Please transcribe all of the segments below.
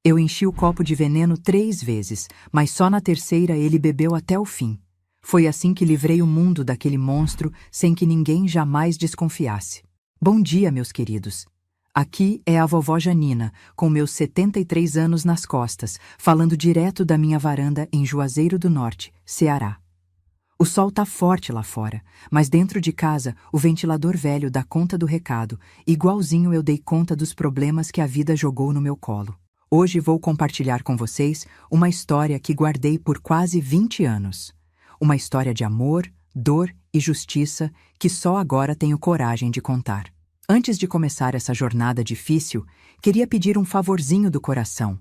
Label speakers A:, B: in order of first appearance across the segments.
A: Eu enchi o copo de veneno 3 vezes, mas só na terceira ele bebeu até o fim. Foi assim que livrei o mundo daquele monstro sem que ninguém jamais desconfiasse. Bom dia, meus queridos. Aqui é a vovó Janina, com meus 73 anos nas costas, falando direto da minha varanda em Juazeiro do Norte, Ceará. O sol tá forte lá fora, mas dentro de casa o ventilador velho dá conta do recado, igualzinho eu dei conta dos problemas que a vida jogou no meu colo. Hoje vou compartilhar com vocês uma história que guardei por quase 20 anos. Uma história de amor, dor e justiça que só agora tenho coragem de contar. Antes de começar essa jornada difícil, queria pedir um favorzinho do coração.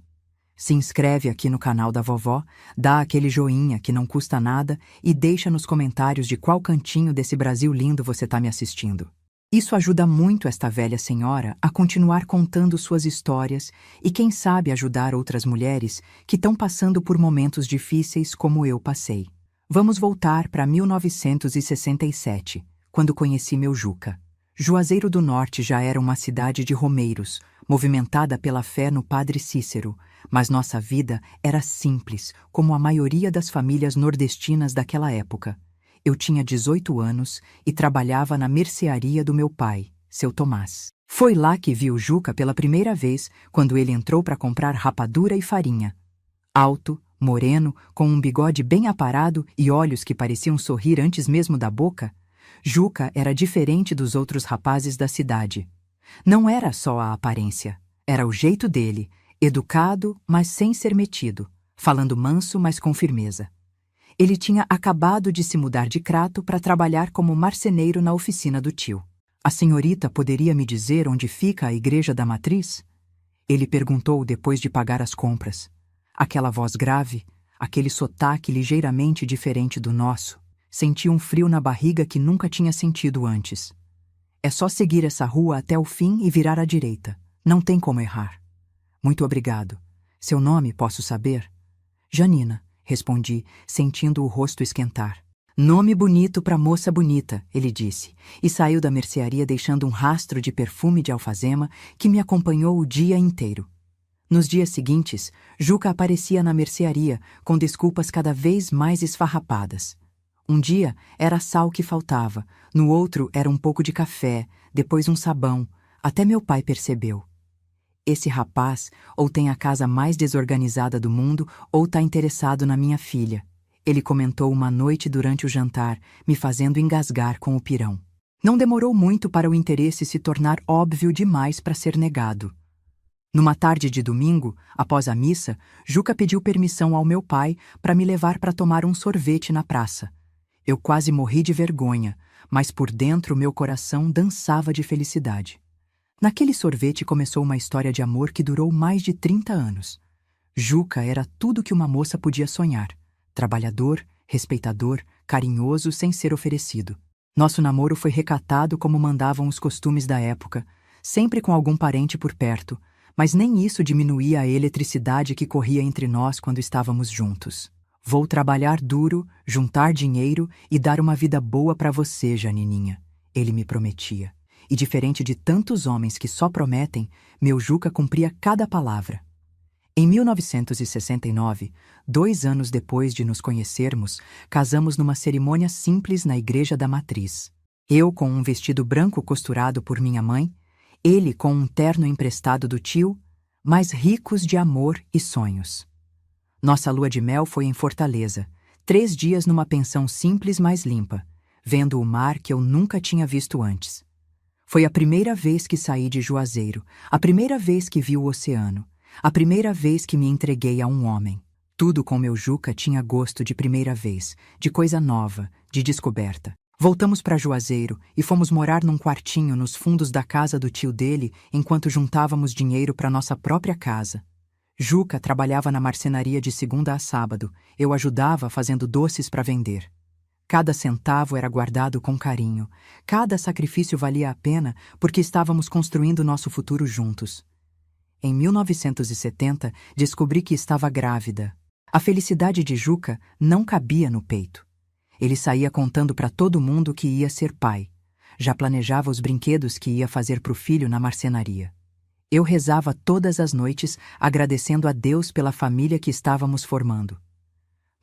A: Se inscreve aqui no canal da vovó, dá aquele joinha que não custa nada e deixa nos comentários de qual cantinho desse Brasil lindo você está me assistindo. Isso ajuda muito esta velha senhora a continuar contando suas histórias e quem sabe ajudar outras mulheres que estão passando por momentos difíceis como eu passei. Vamos voltar para 1967, quando conheci meu Juca. Juazeiro do Norte já era uma cidade de romeiros, movimentada pela fé no Padre Cícero, mas nossa vida era simples, como a maioria das famílias nordestinas daquela época. Eu tinha 18 anos e trabalhava na mercearia do meu pai, seu Tomás. Foi lá que vi o Juca pela primeira vez, quando ele entrou para comprar rapadura e farinha. Alto, moreno, com um bigode bem aparado e olhos que pareciam sorrir antes mesmo da boca, Juca era diferente dos outros rapazes da cidade. Não era só a aparência, era o jeito dele, educado, mas sem ser metido, falando manso, mas com firmeza. Ele tinha acabado de se mudar de Crato para trabalhar como marceneiro na oficina do tio. A senhorita poderia me dizer onde fica a igreja da matriz? Ele perguntou depois de pagar as compras. Aquela voz grave, aquele sotaque ligeiramente diferente do nosso. Senti um frio na barriga que nunca tinha sentido antes. É só seguir essa rua até o fim e virar à direita. Não tem como errar. Muito obrigado. Seu nome, posso saber? Janina, respondi, sentindo o rosto esquentar. Nome bonito para moça bonita, ele disse, e saiu da mercearia deixando um rastro de perfume de alfazema que me acompanhou o dia inteiro. Nos dias seguintes, Juca aparecia na mercearia com desculpas cada vez mais esfarrapadas. Um dia era sal que faltava, no outro era um pouco de café, depois um sabão, até meu pai percebeu. Esse rapaz ou tem a casa mais desorganizada do mundo ou está interessado na minha filha. Ele comentou uma noite durante o jantar, me fazendo engasgar com o pirão. Não demorou muito para o interesse se tornar óbvio demais para ser negado. Numa tarde de domingo, após a missa, Juca pediu permissão ao meu pai para me levar para tomar um sorvete na praça. Eu quase morri de vergonha, mas por dentro meu coração dançava de felicidade. Naquele sorvete começou uma história de amor que durou mais de 30 anos. Juca era tudo que uma moça podia sonhar. Trabalhador, respeitador, carinhoso sem ser oferecido. Nosso namoro foi recatado como mandavam os costumes da época, sempre com algum parente por perto, mas nem isso diminuía a eletricidade que corria entre nós quando estávamos juntos. Vou trabalhar duro, juntar dinheiro e dar uma vida boa para você, Janininha, ele me prometia. E diferente de tantos homens que só prometem, meu Juca cumpria cada palavra. Em 1969, 2 anos depois de nos conhecermos, casamos numa cerimônia simples na igreja da matriz. Eu com um vestido branco costurado por minha mãe, ele com um terno emprestado do tio, mas ricos de amor e sonhos. Nossa lua de mel foi em Fortaleza, 3 dias numa pensão simples mas limpa, vendo o mar que eu nunca tinha visto antes. Foi a primeira vez que saí de Juazeiro, a primeira vez que vi o oceano, a primeira vez que me entreguei a um homem. Tudo com meu Juca tinha gosto de primeira vez, de coisa nova, de descoberta. Voltamos para Juazeiro e fomos morar num quartinho nos fundos da casa do tio dele enquanto juntávamos dinheiro para nossa própria casa. Juca trabalhava na marcenaria de segunda a sábado, eu ajudava fazendo doces para vender. Cada centavo era guardado com carinho, cada sacrifício valia a pena porque estávamos construindo nosso futuro juntos. Em 1970, descobri que estava grávida. A felicidade de Juca não cabia no peito. Ele saía contando para todo mundo que ia ser pai. Já planejava os brinquedos que ia fazer para o filho na marcenaria. Eu rezava todas as noites, agradecendo a Deus pela família que estávamos formando.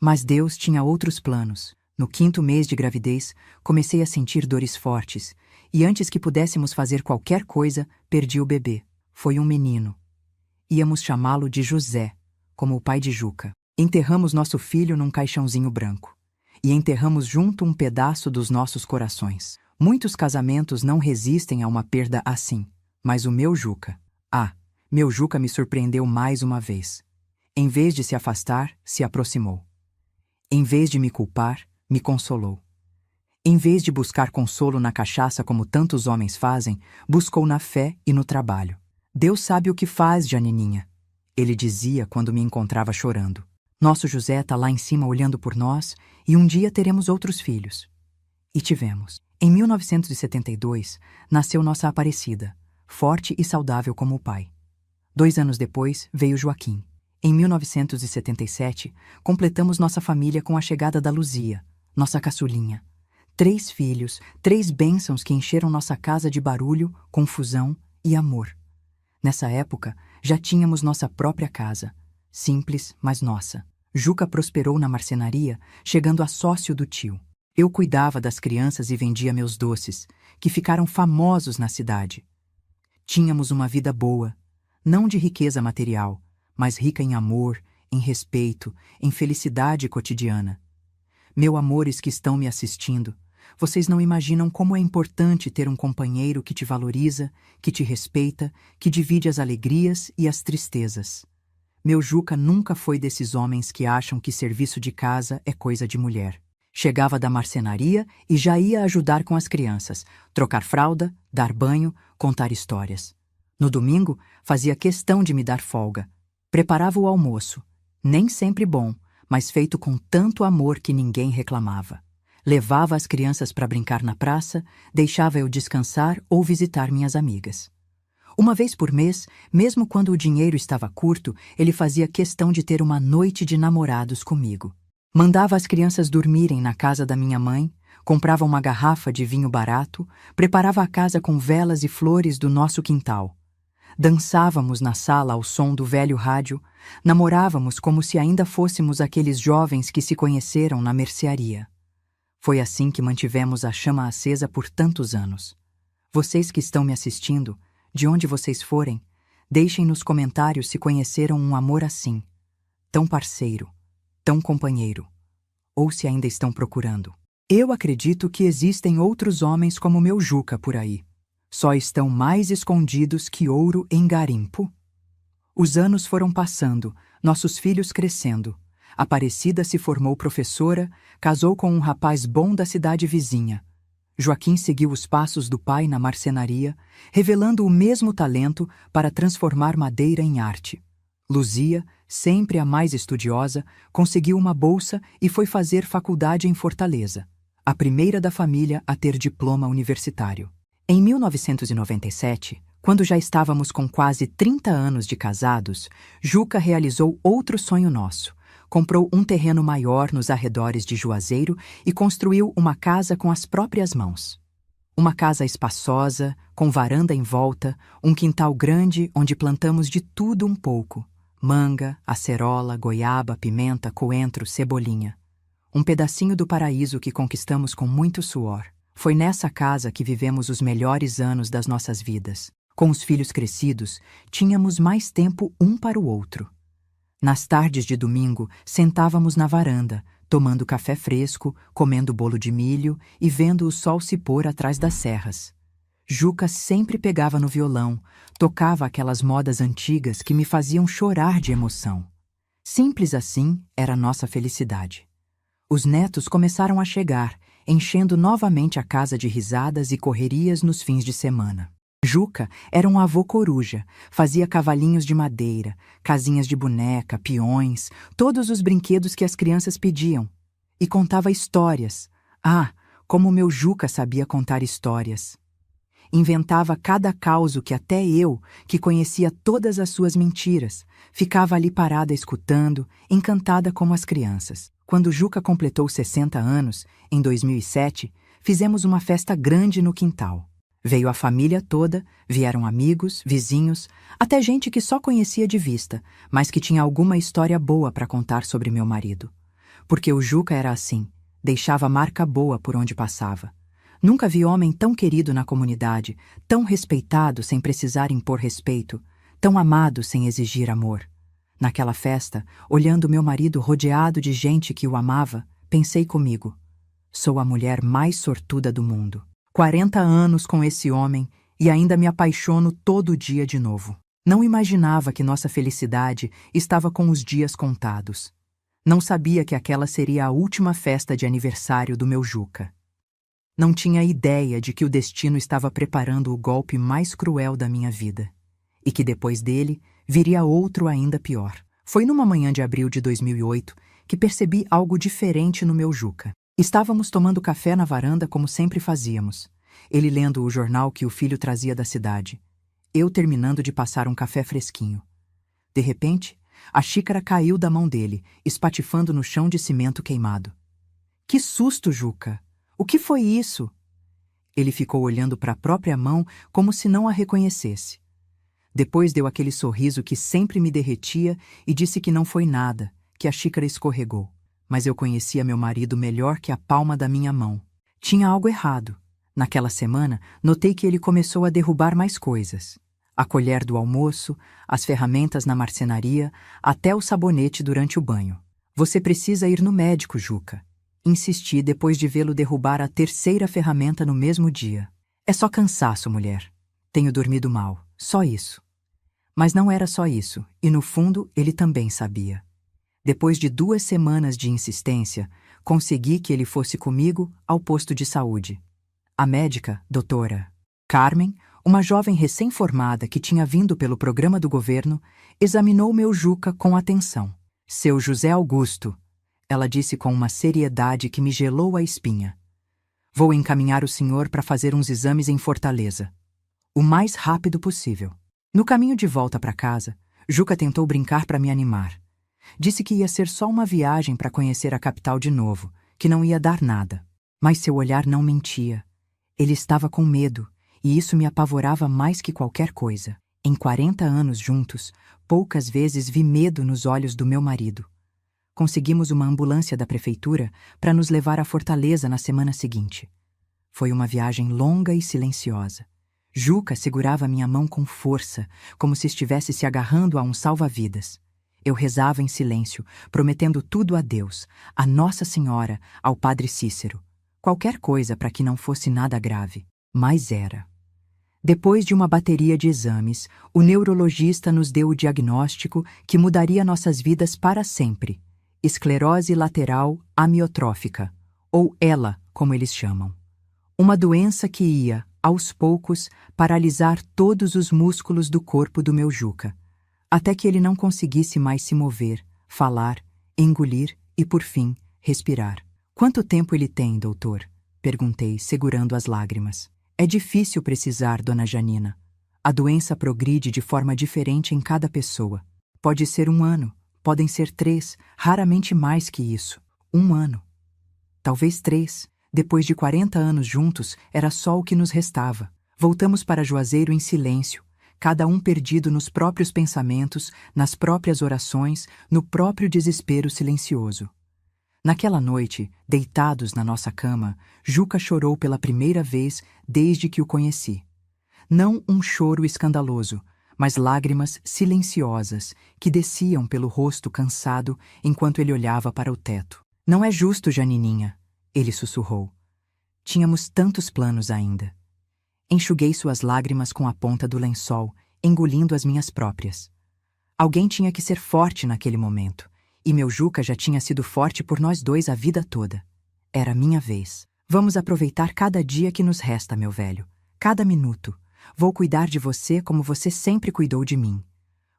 A: Mas Deus tinha outros planos. No 5º mês de gravidez, comecei a sentir dores fortes, e antes que pudéssemos fazer qualquer coisa, perdi o bebê. Foi um menino. Íamos chamá-lo de José, como o pai de Juca. Enterramos nosso filho num caixãozinho branco. E enterramos junto um pedaço dos nossos corações. Muitos casamentos não resistem a uma perda assim, mas o meu Juca... meu Juca me surpreendeu mais uma vez. Em vez de se afastar, se aproximou. Em vez de me culpar, me consolou. Em vez de buscar consolo na cachaça como tantos homens fazem, buscou na fé e no trabalho. Deus sabe o que faz, Janininha, ele dizia quando me encontrava chorando. Nosso José está lá em cima olhando por nós e um dia teremos outros filhos. E tivemos. Em 1972, nasceu nossa Aparecida, forte e saudável como o pai. 2 anos depois, veio Joaquim. Em 1977, completamos nossa família com a chegada da Luzia, nossa caçulinha. 3 filhos, 3 bênçãos que encheram nossa casa de barulho, confusão e amor. Nessa época, já tínhamos nossa própria casa, simples, mas nossa. Juca prosperou na marcenaria, chegando a sócio do tio. Eu cuidava das crianças e vendia meus doces, que ficaram famosos na cidade. Tínhamos uma vida boa, não de riqueza material, mas rica em amor, em respeito, em felicidade cotidiana. Meus amores que estão me assistindo, vocês não imaginam como é importante ter um companheiro que te valoriza, que te respeita, que divide as alegrias e as tristezas. Meu Juca nunca foi desses homens que acham que serviço de casa é coisa de mulher. Chegava da marcenaria e já ia ajudar com as crianças, trocar fralda, dar banho, contar histórias. No domingo, fazia questão de me dar folga. Preparava o almoço, nem sempre bom, mas feito com tanto amor que ninguém reclamava. Levava as crianças para brincar na praça, deixava eu descansar ou visitar minhas amigas. Uma vez por mês, mesmo quando o dinheiro estava curto, ele fazia questão de ter uma noite de namorados comigo. Mandava as crianças dormirem na casa da minha mãe, comprava uma garrafa de vinho barato, preparava a casa com velas e flores do nosso quintal. Dançávamos na sala ao som do velho rádio, namorávamos como se ainda fôssemos aqueles jovens que se conheceram na mercearia. Foi assim que mantivemos a chama acesa por tantos anos. Vocês que estão me assistindo, de onde vocês forem, deixem nos comentários se conheceram um amor assim, tão parceiro, tão companheiro, ou se ainda estão procurando. Eu acredito que existem outros homens como meu Juca por aí. Só estão mais escondidos que ouro em garimpo. Os anos foram passando, nossos filhos crescendo. Aparecida se formou professora, casou com um rapaz bom da cidade vizinha. Joaquim seguiu os passos do pai na marcenaria, revelando o mesmo talento para transformar madeira em arte. Luzia, sempre a mais estudiosa, conseguiu uma bolsa e foi fazer faculdade em Fortaleza, a primeira da família a ter diploma universitário. Em 1997, quando já estávamos com quase 30 anos de casados, Juca realizou outro sonho nosso. Comprou um terreno maior nos arredores de Juazeiro e construiu uma casa com as próprias mãos. Uma casa espaçosa, com varanda em volta, um quintal grande onde plantamos de tudo um pouco. Manga, acerola, goiaba, pimenta, coentro, cebolinha. Um pedacinho do paraíso que conquistamos com muito suor. Foi nessa casa que vivemos os melhores anos das nossas vidas. Com os filhos crescidos, tínhamos mais tempo um para o outro. Nas tardes de domingo, sentávamos na varanda, tomando café fresco, comendo bolo de milho e vendo o sol se pôr atrás das serras. Juca sempre pegava no violão, tocava aquelas modas antigas que me faziam chorar de emoção. Simples assim era a nossa felicidade. Os netos começaram a chegar, enchendo novamente a casa de risadas e correrias nos fins de semana. Juca era um avô coruja, fazia cavalinhos de madeira, casinhas de boneca, peões, todos os brinquedos que as crianças pediam. E contava histórias. Ah, como meu Juca sabia contar histórias! Inventava cada causo que até eu, que conhecia todas as suas mentiras, ficava ali parada escutando, encantada como as crianças. Quando Juca completou 60 anos, em 2007, fizemos uma festa grande no quintal. Veio a família toda, vieram amigos, vizinhos, até gente que só conhecia de vista, mas que tinha alguma história boa para contar sobre meu marido. Porque o Juca era assim, deixava marca boa por onde passava. Nunca vi homem tão querido na comunidade, tão respeitado sem precisar impor respeito, tão amado sem exigir amor. Naquela festa, olhando meu marido rodeado de gente que o amava, pensei comigo: sou a mulher mais sortuda do mundo. 40 anos com esse homem e ainda me apaixono todo dia de novo. Não imaginava que nossa felicidade estava com os dias contados. Não sabia que aquela seria a última festa de aniversário do meu Juca. Não tinha ideia de que o destino estava preparando o golpe mais cruel da minha vida. E que depois dele viria outro ainda pior. Foi numa manhã de abril de 2008 que percebi algo diferente no meu Juca. Estávamos tomando café na varanda como sempre fazíamos. Ele lendo o jornal que o filho trazia da cidade. Eu terminando de passar um café fresquinho. De repente, a xícara caiu da mão dele, espatifando no chão de cimento queimado. Que susto, Juca! O que foi isso? Ele ficou olhando para a própria mão como se não a reconhecesse. Depois deu aquele sorriso que sempre me derretia e disse que não foi nada, que a xícara escorregou. Mas eu conhecia meu marido melhor que a palma da minha mão. Tinha algo errado. Naquela semana, notei que ele começou a derrubar mais coisas. A colher do almoço, as ferramentas na marcenaria, até o sabonete durante o banho. Você precisa ir no médico, Juca. Insisti depois de vê-lo derrubar a terceira ferramenta no mesmo dia. É só cansaço, mulher. Tenho dormido mal. Só isso. Mas não era só isso, e no fundo ele também sabia. Depois de 2 semanas de insistência, consegui que ele fosse comigo ao posto de saúde. A médica, doutora Carmen, uma jovem recém-formada que tinha vindo pelo programa do governo, examinou meu Juca com atenção. Seu José Augusto, ela disse com uma seriedade que me gelou a espinha. Vou encaminhar o senhor para fazer uns exames em Fortaleza. O mais rápido possível. No caminho de volta para casa, Juca tentou brincar para me animar. Disse que ia ser só uma viagem para conhecer a capital de novo, que não ia dar nada. Mas seu olhar não mentia. Ele estava com medo, e isso me apavorava mais que qualquer coisa. Em 40 anos juntos, poucas vezes vi medo nos olhos do meu marido. Conseguimos uma ambulância da prefeitura para nos levar à Fortaleza na semana seguinte. Foi uma viagem longa e silenciosa. Juca segurava minha mão com força, como se estivesse se agarrando a um salva-vidas. Eu rezava em silêncio, prometendo tudo a Deus, a Nossa Senhora, ao Padre Cícero. Qualquer coisa para que não fosse nada grave. Mas era. Depois de uma bateria de exames, o neurologista nos deu o diagnóstico que mudaria nossas vidas para sempre. Esclerose lateral amiotrófica, ou ELA, como eles chamam. Uma doença que ia, aos poucos, paralisar todos os músculos do corpo do meu Juca, até que ele não conseguisse mais se mover, falar, engolir e, por fim, respirar. Quanto tempo ele tem, doutor? Perguntei, segurando as lágrimas. É difícil precisar, dona Janina. A doença progride de forma diferente em cada pessoa. Pode ser 1 ano, podem ser 3, raramente mais que isso. 1 ano. Talvez 3. Depois de 40 anos juntos, era só o que nos restava. Voltamos para Juazeiro em silêncio, cada um perdido nos próprios pensamentos, nas próprias orações, no próprio desespero silencioso. Naquela noite, deitados na nossa cama, Juca chorou pela primeira vez desde que o conheci. Não um choro escandaloso, mas lágrimas silenciosas que desciam pelo rosto cansado enquanto ele olhava para o teto. Não é justo, Janininha, ele sussurrou. Tínhamos tantos planos ainda. Enxuguei suas lágrimas com a ponta do lençol, engolindo as minhas próprias. Alguém tinha que ser forte naquele momento, e meu Juca já tinha sido forte por nós dois a vida toda. Era minha vez. Vamos aproveitar cada dia que nos resta, meu velho. Cada minuto. Vou cuidar de você como você sempre cuidou de mim.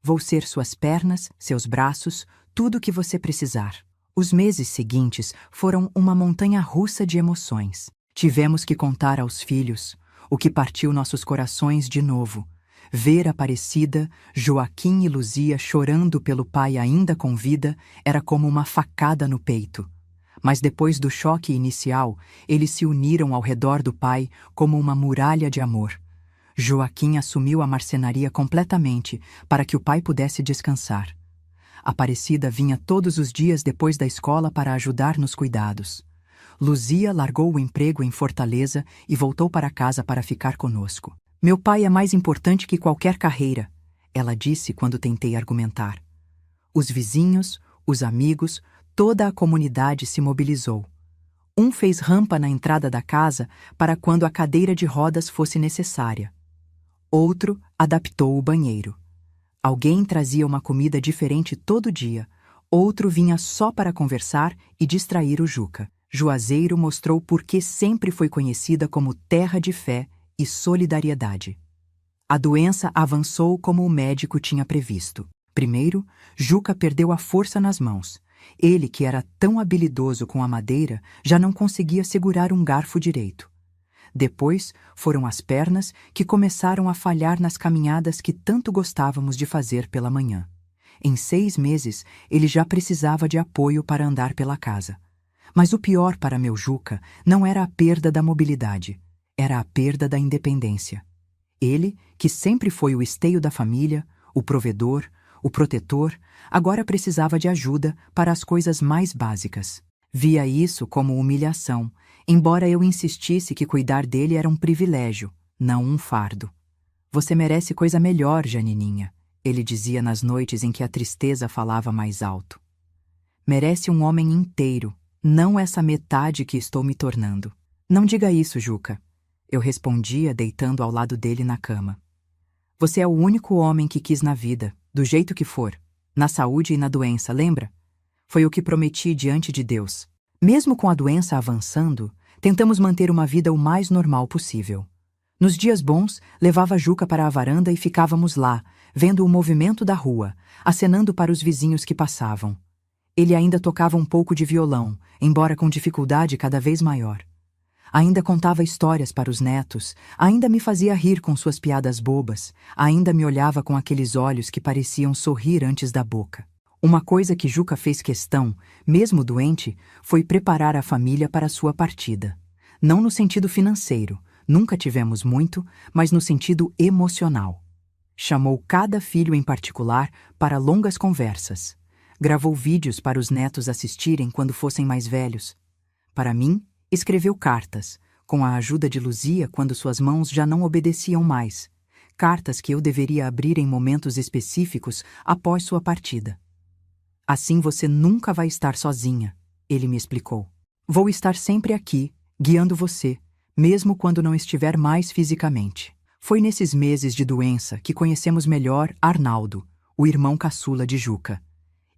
A: Vou ser suas pernas, seus braços, tudo o que você precisar. Os meses seguintes foram uma montanha-russa de emoções. Tivemos que contar aos filhos, o que partiu nossos corações de novo. Ver Aparecida, Joaquim e Luzia chorando pelo pai ainda com vida era como uma facada no peito. Mas depois do choque inicial, eles se uniram ao redor do pai como uma muralha de amor. Joaquim assumiu a marcenaria completamente para que o pai pudesse descansar. Aparecida vinha todos os dias depois da escola para ajudar nos cuidados. Luzia largou o emprego em Fortaleza e voltou para casa para ficar conosco. Meu pai é mais importante que qualquer carreira, ela disse quando tentei argumentar. Os vizinhos, os amigos, toda a comunidade se mobilizou. Um fez rampa na entrada da casa para quando a cadeira de rodas fosse necessária. Outro adaptou o banheiro. Alguém trazia uma comida diferente todo dia. Outro vinha só para conversar e distrair o Juca. Juazeiro mostrou por que sempre foi conhecida como terra de fé e solidariedade. A doença avançou como o médico tinha previsto. Primeiro, Juca perdeu a força nas mãos. Ele, que era tão habilidoso com a madeira, já não conseguia segurar um garfo direito. Depois, foram as pernas que começaram a falhar nas caminhadas que tanto gostávamos de fazer pela manhã. Em 6 meses, ele já precisava de apoio para andar pela casa. Mas o pior para meu Juca não era a perda da mobilidade, era a perda da independência. Ele, que sempre foi o esteio da família, o provedor, o protetor, agora precisava de ajuda para as coisas mais básicas. Via isso como humilhação, embora eu insistisse que cuidar dele era um privilégio, não um fardo. Você merece coisa melhor, Janininha, ele dizia nas noites em que a tristeza falava mais alto. Merece um homem inteiro, não essa metade que estou me tornando. Não diga isso, Juca, eu respondia deitando ao lado dele na cama. Você é o único homem que quis na vida, do jeito que for, na saúde e na doença, lembra? Foi o que prometi diante de Deus. Mesmo com a doença avançando, tentamos manter uma vida o mais normal possível. Nos dias bons, levava Juca para a varanda e ficávamos lá, vendo o movimento da rua, acenando para os vizinhos que passavam. Ele ainda tocava um pouco de violão, embora com dificuldade cada vez maior. Ainda contava histórias para os netos, ainda me fazia rir com suas piadas bobas, ainda me olhava com aqueles olhos que pareciam sorrir antes da boca. Uma coisa que Juca fez questão, mesmo doente, foi preparar a família para sua partida. Não no sentido financeiro, nunca tivemos muito, mas no sentido emocional. Chamou cada filho em particular para longas conversas. Gravou vídeos para os netos assistirem quando fossem mais velhos. Para mim, escreveu cartas, com a ajuda de Luzia quando suas mãos já não obedeciam mais. Cartas que eu deveria abrir em momentos específicos após sua partida. Assim você nunca vai estar sozinha, ele me explicou. Vou estar sempre aqui, guiando você, mesmo quando não estiver mais fisicamente. Foi nesses meses de doença que conhecemos melhor Arnaldo, o irmão caçula de Juca.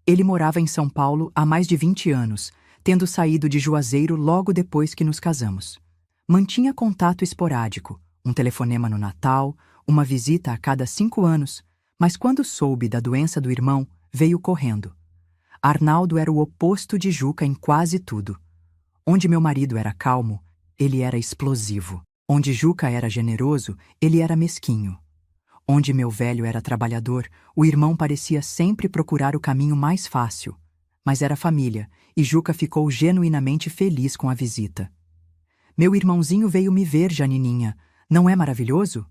A: Ele morava em São Paulo há mais de 20 anos, tendo saído de Juazeiro logo depois que nos casamos. Mantinha contato esporádico, um telefonema no Natal, uma visita a cada 5 anos, mas quando soube da doença do irmão, veio correndo. Arnaldo era o oposto de Juca em quase tudo. Onde meu marido era calmo, ele era explosivo. Onde Juca era generoso, ele era mesquinho. Onde meu velho era trabalhador, o irmão parecia sempre procurar o caminho mais fácil. Mas era família, e Juca ficou genuinamente feliz com a visita. Meu irmãozinho veio me ver, Janininha. Não é maravilhoso?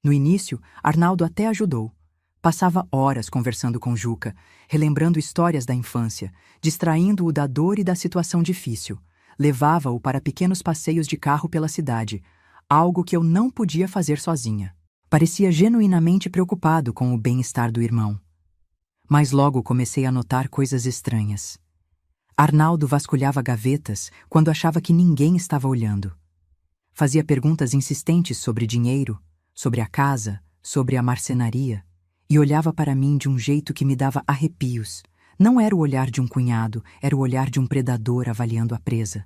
A: No início, Arnaldo até ajudou. Passava horas conversando com Juca, relembrando histórias da infância, distraindo-o da dor e da situação difícil. Levava-o para pequenos passeios de carro pela cidade, algo que eu não podia fazer sozinha. Parecia genuinamente preocupado com o bem-estar do irmão. Mas logo comecei a notar coisas estranhas. Arnaldo vasculhava gavetas quando achava que ninguém estava olhando. Fazia perguntas insistentes sobre dinheiro, sobre a casa, sobre a marcenaria, e olhava para mim de um jeito que me dava arrepios. Não era o olhar de um cunhado, era o olhar de um predador avaliando a presa.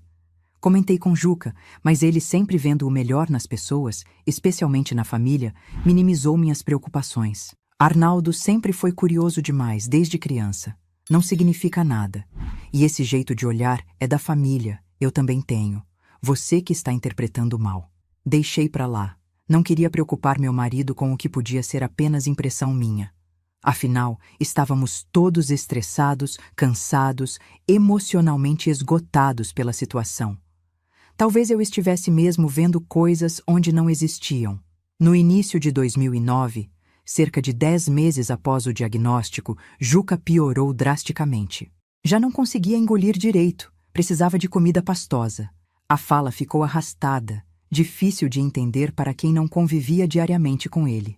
A: Comentei com Juca, mas ele, sempre vendo o melhor nas pessoas, especialmente na família, minimizou minhas preocupações. Arnaldo sempre foi curioso demais, desde criança. Não significa nada. E esse jeito de olhar é da família, eu também tenho. Você que está interpretando mal. Deixei pra lá. Não queria preocupar meu marido com o que podia ser apenas impressão minha. Afinal, estávamos todos estressados, cansados, emocionalmente esgotados pela situação. Talvez eu estivesse mesmo vendo coisas onde não existiam. No início de 2009, cerca de 10 meses após o diagnóstico, Juca piorou drasticamente. Já não conseguia engolir direito, precisava de comida pastosa. A fala ficou arrastada, difícil de entender para quem não convivia diariamente com ele.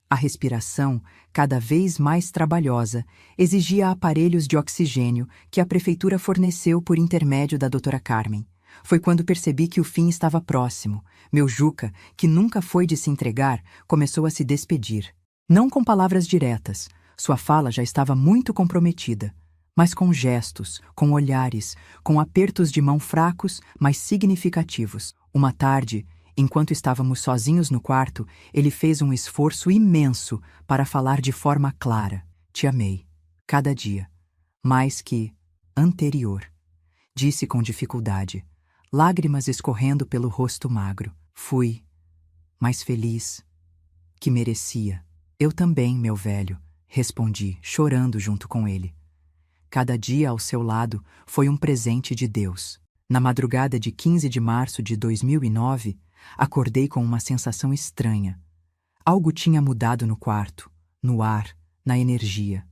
A: A respiração, cada vez mais trabalhosa, exigia aparelhos de oxigênio que a prefeitura forneceu por intermédio da doutora Carmen. Foi quando percebi que o fim estava próximo. Meu Juca, que nunca foi de se entregar, começou a se despedir. Não com palavras diretas, sua fala já estava muito comprometida, mas com gestos, com olhares, com apertos de mão fracos, mas significativos. Uma tarde, enquanto estávamos sozinhos no quarto, ele fez um esforço imenso para falar de forma clara. Te amei, cada dia, mais que anterior. Disse com dificuldade, lágrimas escorrendo pelo rosto magro. Fui mais feliz que merecia. Eu também, meu velho, respondi, chorando junto com ele. Cada dia ao seu lado foi um presente de Deus. Na madrugada de 15 de março de 2009, acordei com uma sensação estranha. Algo tinha mudado no quarto, no ar, na energia.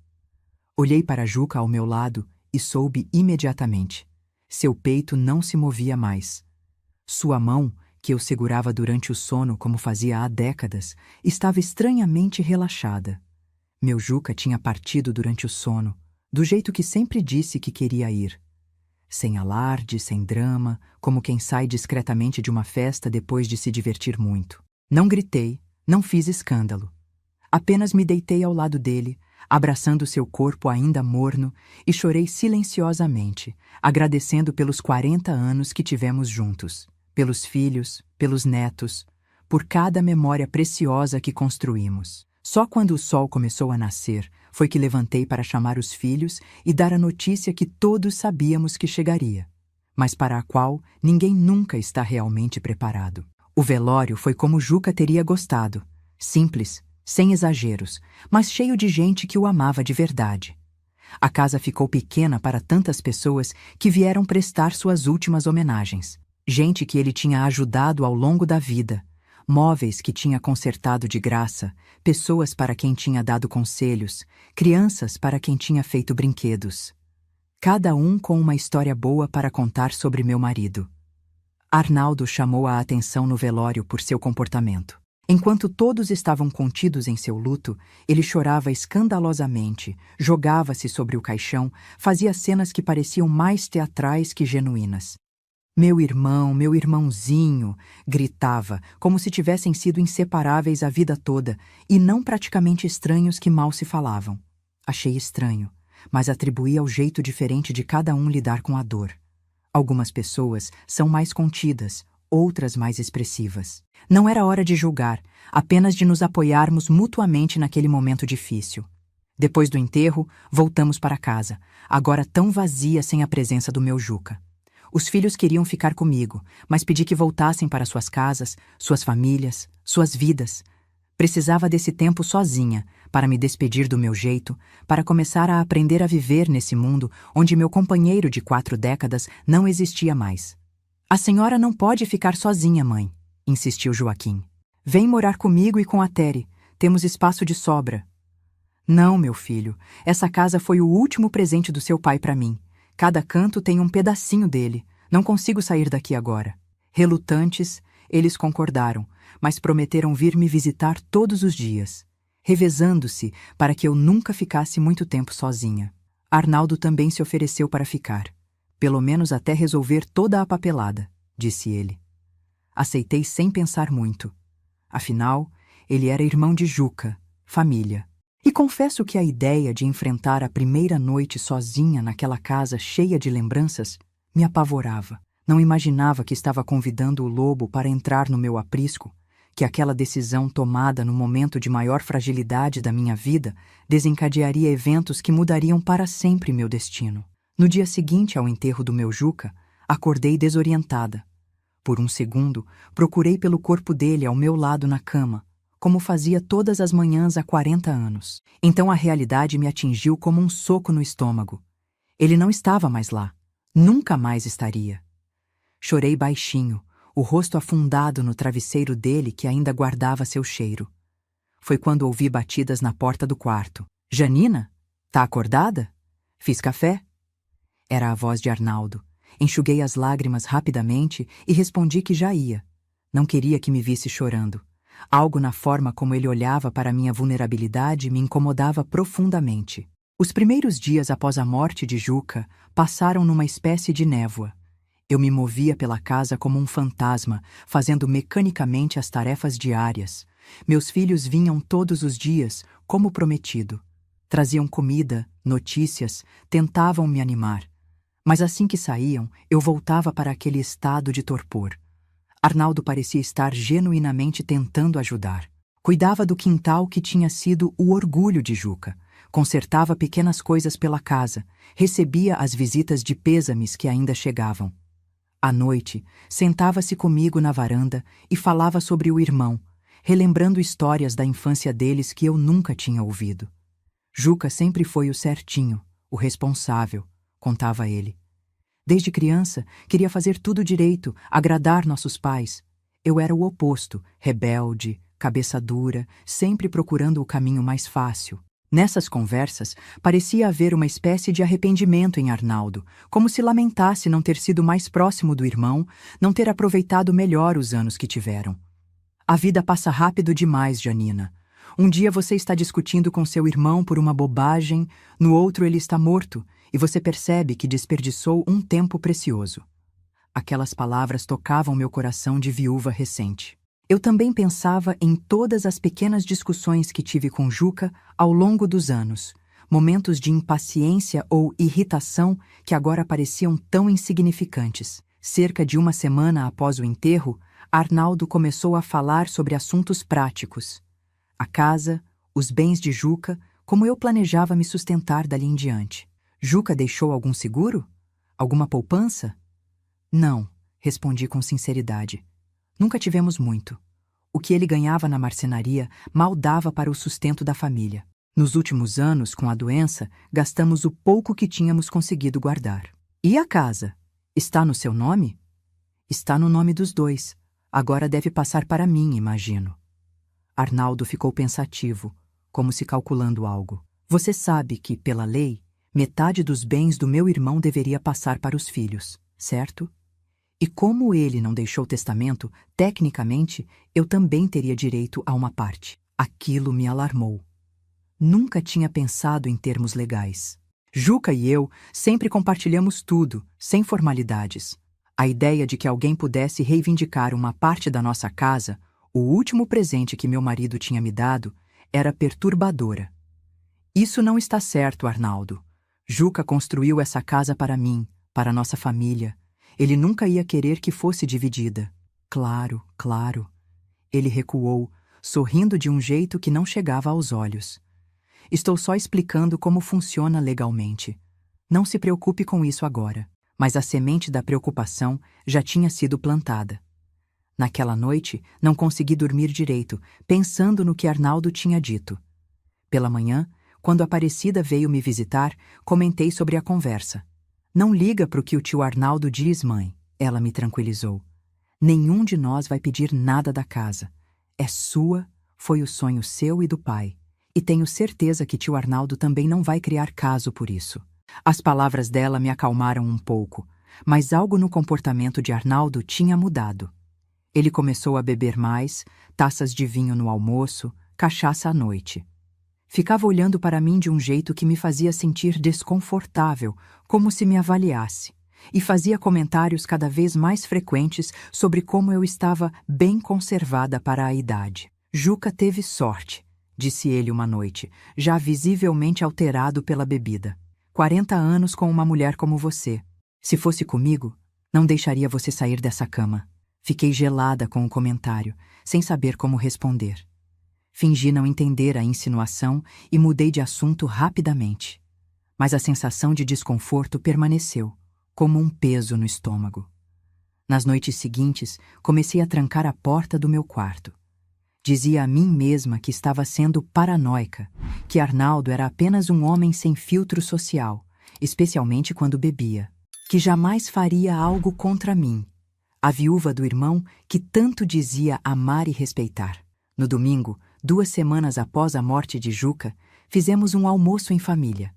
A: Olhei para Juca ao meu lado e soube imediatamente. Seu peito não se movia mais. Sua mão, que eu segurava durante o sono como fazia há décadas, estava estranhamente relaxada. Meu Juca tinha partido durante o sono, do jeito que sempre disse que queria ir. Sem alarde, sem drama, como quem sai discretamente de uma festa depois de se divertir muito. Não gritei, não fiz escândalo. Apenas me deitei ao lado dele, abraçando seu corpo ainda morno, e chorei silenciosamente, agradecendo pelos 40 anos que tivemos juntos, pelos filhos, pelos netos, por cada memória preciosa que construímos. Só quando o sol começou a nascer, foi que levantei para chamar os filhos e dar a notícia que todos sabíamos que chegaria, mas para a qual ninguém nunca está realmente preparado. O velório foi como Juca teria gostado, simples, sem exageros, mas cheio de gente que o amava de verdade. A casa ficou pequena para tantas pessoas que vieram prestar suas últimas homenagens. Gente que ele tinha ajudado ao longo da vida, móveis que tinha consertado de graça, pessoas para quem tinha dado conselhos, crianças para quem tinha feito brinquedos. Cada um com uma história boa para contar sobre meu marido. Arnaldo chamou a atenção no velório por seu comportamento. Enquanto todos estavam contidos em seu luto, ele chorava escandalosamente, jogava-se sobre o caixão, fazia cenas que pareciam mais teatrais que genuínas. Meu irmãozinho, gritava, como se tivessem sido inseparáveis a vida toda e não praticamente estranhos que mal se falavam. Achei estranho, mas atribuí ao jeito diferente de cada um lidar com a dor. Algumas pessoas são mais contidas, outras mais expressivas. Não era hora de julgar, apenas de nos apoiarmos mutuamente naquele momento difícil. Depois do enterro, voltamos para casa, agora tão vazia sem a presença do meu Juca. Os filhos queriam ficar comigo, mas pedi que voltassem para suas casas, suas famílias, suas vidas. Precisava desse tempo sozinha, para me despedir do meu jeito, para começar a aprender a viver nesse mundo onde meu companheiro de 4 décadas não existia mais. A senhora não pode ficar sozinha, mãe, insistiu Joaquim. Vem morar comigo e com a Tere, temos espaço de sobra. Não, meu filho, essa casa foi o último presente do seu pai para mim. Cada canto tem um pedacinho dele. Não consigo sair daqui agora. Relutantes, eles concordaram, mas prometeram vir me visitar todos os dias, revezando-se para que eu nunca ficasse muito tempo sozinha. Arnaldo também se ofereceu para ficar, pelo menos até resolver toda a papelada, disse ele. Aceitei sem pensar muito. Afinal, ele era irmão de Juca, família. E confesso que a ideia de enfrentar a primeira noite sozinha naquela casa cheia de lembranças me apavorava. Não imaginava que estava convidando o lobo para entrar no meu aprisco, que aquela decisão tomada no momento de maior fragilidade da minha vida desencadearia eventos que mudariam para sempre meu destino. No dia seguinte ao enterro do meu Juca, acordei desorientada. Por um segundo, procurei pelo corpo dele ao meu lado na cama, como fazia todas as manhãs há 40 anos. Então a realidade me atingiu como um soco no estômago. Ele não estava mais lá. Nunca mais estaria. Chorei baixinho, o rosto afundado no travesseiro dele que ainda guardava seu cheiro. Foi quando ouvi batidas na porta do quarto. Janina? Tá acordada? Fiz café? Era a voz de Arnaldo. Enxuguei as lágrimas rapidamente e respondi que já ia. Não queria que me visse chorando. Algo na forma como ele olhava para minha vulnerabilidade me incomodava profundamente. Os primeiros dias após a morte de Juca passaram numa espécie de névoa. Eu me movia pela casa como um fantasma, fazendo mecanicamente as tarefas diárias. Meus filhos vinham todos os dias, como prometido. Traziam comida, notícias, tentavam me animar. Mas assim que saíam, eu voltava para aquele estado de torpor. Arnaldo parecia estar genuinamente tentando ajudar. Cuidava do quintal que tinha sido o orgulho de Juca. Consertava pequenas coisas pela casa. Recebia as visitas de pêsames que ainda chegavam. À noite, sentava-se comigo na varanda e falava sobre o irmão, relembrando histórias da infância deles que eu nunca tinha ouvido. Juca sempre foi o certinho, o responsável, contava ele. Desde criança, queria fazer tudo direito, agradar nossos pais. Eu era o oposto, rebelde, cabeça dura, sempre procurando o caminho mais fácil. Nessas conversas, parecia haver uma espécie de arrependimento em Arnaldo, como se lamentasse não ter sido mais próximo do irmão, não ter aproveitado melhor os anos que tiveram. A vida passa rápido demais, Janina. Um dia você está discutindo com seu irmão por uma bobagem, no outro ele está morto, e você percebe que desperdiçou um tempo precioso. Aquelas palavras tocavam meu coração de viúva recente. Eu também pensava em todas as pequenas discussões que tive com Juca ao longo dos anos, momentos de impaciência ou irritação que agora pareciam tão insignificantes. Cerca de uma semana após o enterro, Arnaldo começou a falar sobre assuntos práticos. A casa, os bens de Juca, como eu planejava me sustentar dali em diante. Juca deixou algum seguro? Alguma poupança? Não, respondi com sinceridade. Nunca tivemos muito. O que ele ganhava na marcenaria mal dava para o sustento da família. Nos últimos anos, com a doença, gastamos o pouco que tínhamos conseguido guardar. E a casa? Está no seu nome? Está no nome dos dois. Agora deve passar para mim, imagino. Arnaldo ficou pensativo, como se calculando algo. Você sabe que, pela lei, metade dos bens do meu irmão deveria passar para os filhos, certo? E como ele não deixou testamento, tecnicamente, eu também teria direito a uma parte. Aquilo me alarmou. Nunca tinha pensado em termos legais. Juca e eu sempre compartilhamos tudo, sem formalidades. A ideia de que alguém pudesse reivindicar uma parte da nossa casa, o último presente que meu marido tinha me dado, era perturbadora. Isso não está certo, Arnaldo. Juca construiu essa casa para mim, para nossa família. Ele nunca ia querer que fosse dividida. Claro, claro. Ele recuou, sorrindo de um jeito que não chegava aos olhos. Estou só explicando como funciona legalmente. Não se preocupe com isso agora. Mas a semente da preocupação já tinha sido plantada. Naquela noite, não consegui dormir direito, pensando no que Arnaldo tinha dito. Pela manhã, quando Aparecida veio me visitar, comentei sobre a conversa. Não liga para o que o tio Arnaldo diz, mãe, ela me tranquilizou. Nenhum de nós vai pedir nada da casa. É sua, foi o sonho seu e do pai. E tenho certeza que tio Arnaldo também não vai criar caso por isso. As palavras dela me acalmaram um pouco, mas algo no comportamento de Arnaldo tinha mudado. Ele começou a beber mais, taças de vinho no almoço, cachaça à noite. Ficava olhando para mim de um jeito que me fazia sentir desconfortável, como se me avaliasse, e fazia comentários cada vez mais frequentes sobre como eu estava bem conservada para a idade. Juca teve sorte, disse ele uma noite, já visivelmente alterado pela bebida. 40 anos com uma mulher como você. Se fosse comigo, não deixaria você sair dessa cama. Fiquei gelada com o comentário, sem saber como responder. Fingi não entender a insinuação e mudei de assunto rapidamente. Mas a sensação de desconforto permaneceu, como um peso no estômago. Nas noites seguintes, comecei a trancar a porta do meu quarto. Dizia a mim mesma que estava sendo paranoica, que Arnaldo era apenas um homem sem filtro social, especialmente quando bebia, que jamais faria algo contra mim, a viúva do irmão que tanto dizia amar e respeitar. No domingo, 2 semanas após a morte de Juca, fizemos um almoço em família.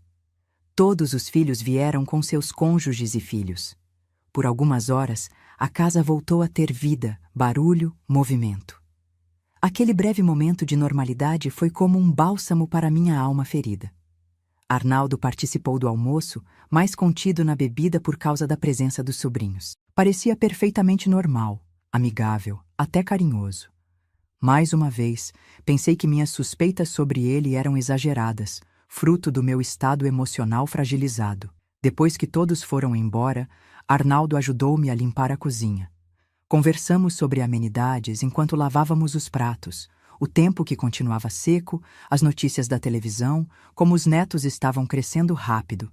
A: Todos os filhos vieram com seus cônjuges e filhos. Por algumas horas, a casa voltou a ter vida, barulho, movimento. Aquele breve momento de normalidade foi como um bálsamo para minha alma ferida. Arnaldo participou do almoço, mais contido na bebida por causa da presença dos sobrinhos. Parecia perfeitamente normal, amigável, até carinhoso. Mais uma vez, pensei que minhas suspeitas sobre ele eram exageradas, fruto do meu estado emocional fragilizado. Depois que todos foram embora, Arnaldo ajudou-me a limpar a cozinha. Conversamos sobre amenidades enquanto lavávamos os pratos, o tempo que continuava seco, as notícias da televisão, como os netos estavam crescendo rápido.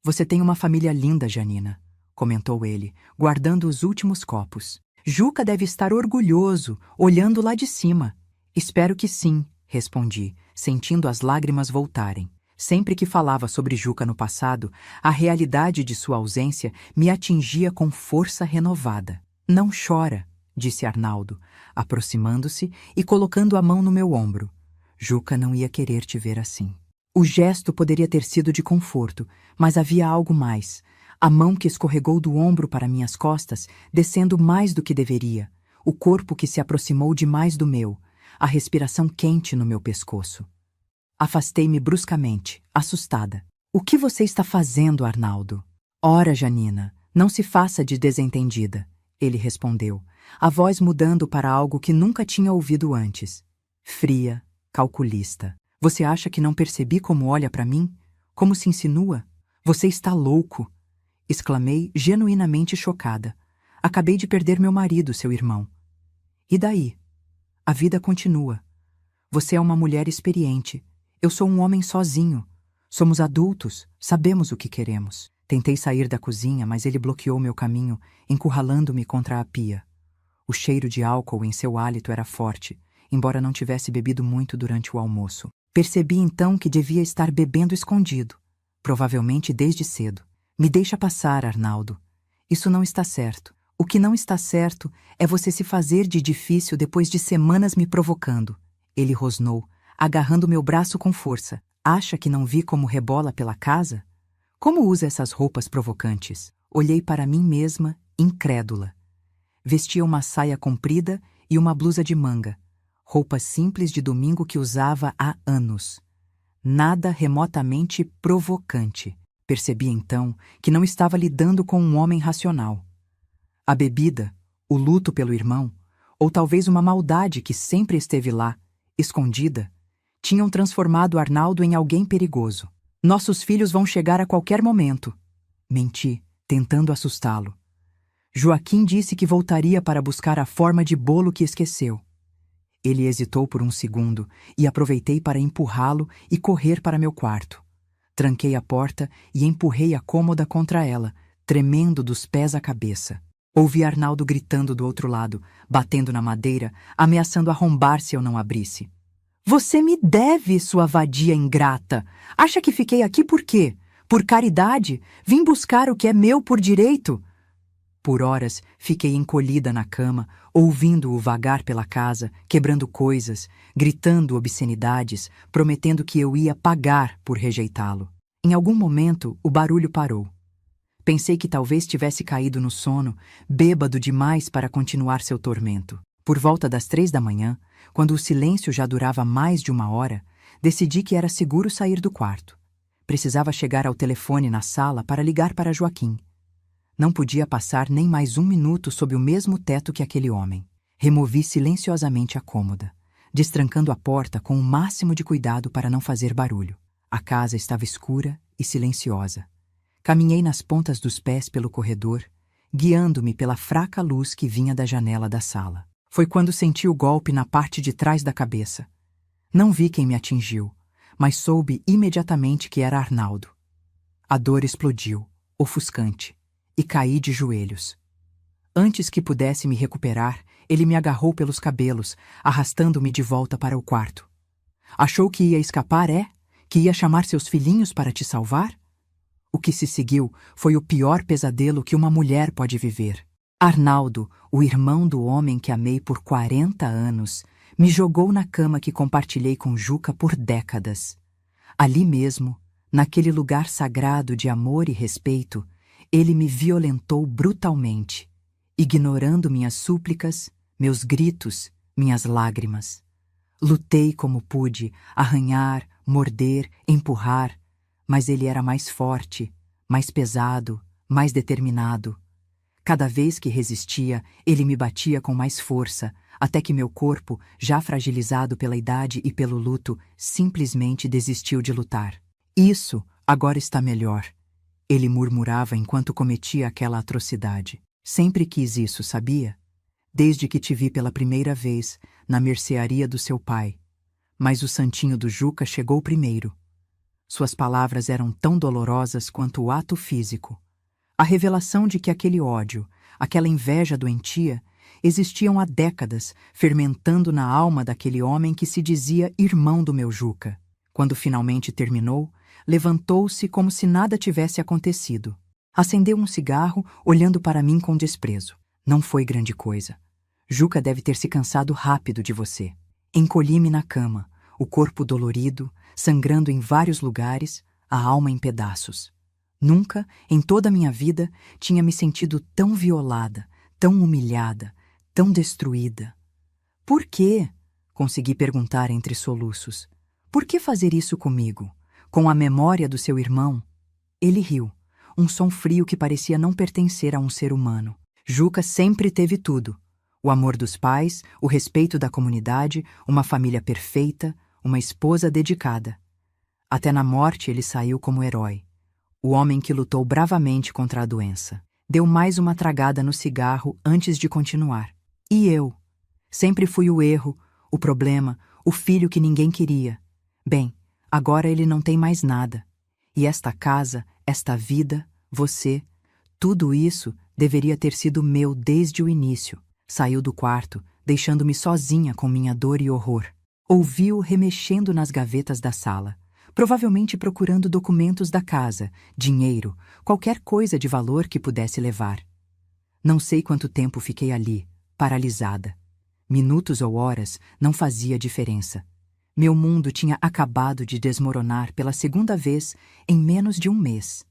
A: Você tem uma família linda, Janina, comentou ele, guardando os últimos copos. Juca deve estar orgulhoso, olhando lá de cima. Espero que sim, respondi, sentindo as lágrimas voltarem. Sempre que falava sobre Juca no passado, a realidade de sua ausência me atingia com força renovada. Não chora, disse Arnaldo, aproximando-se e colocando a mão no meu ombro. Juca não ia querer te ver assim. O gesto poderia ter sido de conforto, mas havia algo mais. A mão que escorregou do ombro para minhas costas, descendo mais do que deveria. O corpo que se aproximou demais do meu. A respiração quente no meu pescoço. Afastei-me bruscamente, assustada. O que você está fazendo, Arnaldo? Ora, Janina, não se faça de desentendida. Ele respondeu, a voz mudando para algo que nunca tinha ouvido antes. Fria, calculista. Você acha que não percebi como olha para mim? Como se insinua? Você está louco! Exclamei, genuinamente chocada. Acabei de perder meu marido, seu irmão. E daí? A vida continua. Você é uma mulher experiente. Eu sou um homem sozinho. Somos adultos, sabemos o que queremos. Tentei sair da cozinha, mas ele bloqueou meu caminho, encurralando-me contra a pia. O cheiro de álcool em seu hálito era forte, embora não tivesse bebido muito durante o almoço. Percebi então que devia estar bebendo escondido, provavelmente desde cedo. Me deixa passar, Arnaldo. Isso não está certo. O que não está certo é você se fazer de difícil depois de semanas me provocando. Ele rosnou, agarrando meu braço com força. Acha que não vi como rebola pela casa? Como usa essas roupas provocantes? Olhei para mim mesma, incrédula. Vestia uma saia comprida e uma blusa de manga, roupas simples de domingo que usava há anos. Nada remotamente provocante. Percebi então que não estava lidando com um homem racional. A bebida, o luto pelo irmão, ou talvez uma maldade que sempre esteve lá, escondida, tinham transformado Arnaldo em alguém perigoso. Nossos filhos vão chegar a qualquer momento. Menti, tentando assustá-lo. Joaquim disse que voltaria para buscar a forma de bolo que esqueceu. Ele hesitou por um segundo e aproveitei para empurrá-lo e correr para meu quarto. Tranquei a porta e empurrei a cômoda contra ela, tremendo dos pés à cabeça. Ouvi Arnaldo gritando do outro lado, batendo na madeira, ameaçando arrombar se eu não abrisse. Você me deve, sua vadia ingrata! Acha que fiquei aqui por quê? Por caridade? Vim buscar o que é meu por direito? Por horas, fiquei encolhida na cama, ouvindo-o vagar pela casa, quebrando coisas, gritando obscenidades, prometendo que eu ia pagar por rejeitá-lo. Em algum momento, o barulho parou. Pensei que talvez tivesse caído no sono, bêbado demais para continuar seu tormento. Por volta das 3 da manhã, quando o silêncio já durava mais de 1 hora, decidi que era seguro sair do quarto. Precisava chegar ao telefone na sala para ligar para Joaquim. Não podia passar nem mais 1 minuto sob o mesmo teto que aquele homem. Removi silenciosamente a cômoda, destrancando a porta com o máximo de cuidado para não fazer barulho. A casa estava escura e silenciosa. Caminhei nas pontas dos pés pelo corredor, guiando-me pela fraca luz que vinha da janela da sala. Foi quando senti o golpe na parte de trás da cabeça. Não vi quem me atingiu, mas soube imediatamente que era Arnaldo. A dor explodiu, ofuscante, e caí de joelhos. Antes que pudesse me recuperar, Ele me agarrou pelos cabelos, arrastando-me de volta para o quarto. Achou que ia escapar, é? Que ia chamar seus filhinhos para te salvar? O que se seguiu foi o pior pesadelo que uma mulher pode viver. Arnaldo, o irmão do homem que amei por 40 anos, me jogou na cama que compartilhei com Juca por décadas. Ali mesmo, naquele lugar sagrado de amor e respeito, ele me violentou brutalmente, ignorando minhas súplicas, meus gritos, minhas lágrimas. Lutei como pude, arranhar, morder, empurrar, mas ele era mais forte, mais pesado, mais determinado. Cada vez que resistia, ele me batia com mais força, até que meu corpo, já fragilizado pela idade e pelo luto, simplesmente desistiu de lutar. Isso agora está melhor, ele murmurava enquanto cometia aquela atrocidade. Sempre quis isso, sabia? Desde que te vi pela primeira vez, na mercearia do seu pai. Mas o santinho do Juca chegou primeiro. Suas palavras eram tão dolorosas quanto o ato físico. A revelação de que aquele ódio, aquela inveja doentia, existiam há décadas, fermentando na alma daquele homem que se dizia irmão do meu Juca. Quando finalmente terminou, levantou-se como se nada tivesse acontecido. Acendeu um cigarro, olhando para mim com desprezo. Não foi grande coisa. Juca deve ter se cansado rápido de você. Encolhi-me na cama, o corpo dolorido, sangrando em vários lugares, a alma em pedaços. Nunca, em toda a minha vida, tinha me sentido tão violada, tão humilhada, tão destruída. Por quê? Consegui perguntar entre soluços. Por que fazer isso comigo, com a memória do seu irmão? Ele riu, um som frio que parecia não pertencer a um ser humano. Juca sempre teve tudo. O amor dos pais, o respeito da comunidade, uma família perfeita, uma esposa dedicada. Até na morte ele saiu como herói. O homem que lutou bravamente contra a doença. Deu mais uma tragada no cigarro antes de continuar. E eu? Sempre fui o erro, o problema, o filho que ninguém queria. Bem, agora ele não tem mais nada. E esta casa, esta vida, você, tudo isso deveria ter sido meu desde o início. Saiu do quarto, deixando-me sozinha com minha dor e horror. Ouvi-o remexendo nas gavetas da sala, provavelmente procurando documentos da casa, dinheiro, qualquer coisa de valor que pudesse levar. Não sei quanto tempo fiquei ali, paralisada. Minutos ou horas não fazia diferença. Meu mundo tinha acabado de desmoronar pela segunda vez em menos de um mês.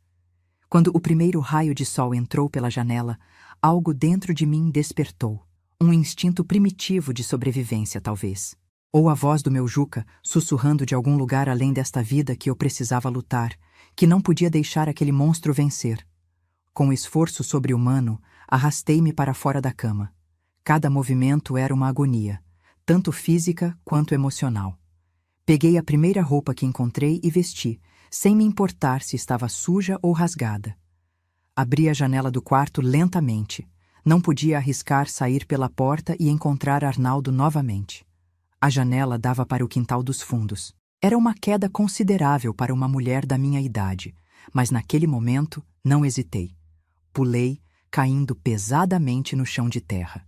A: Quando o primeiro raio de sol entrou pela janela, algo dentro de mim despertou. Um instinto primitivo de sobrevivência, talvez. Ou a voz do meu Juca, sussurrando de algum lugar além desta vida que eu precisava lutar, que não podia deixar aquele monstro vencer. Com esforço sobre-humano, arrastei-me para fora da cama. Cada movimento era uma agonia, tanto física quanto emocional. Peguei a primeira roupa que encontrei e vesti, sem me importar se estava suja ou rasgada. Abri a janela do quarto lentamente. Não podia arriscar sair pela porta e encontrar Arnaldo novamente. A janela dava para o quintal dos fundos. Era uma queda considerável para uma mulher da minha idade, mas naquele momento não hesitei. Pulei, caindo pesadamente no chão de terra.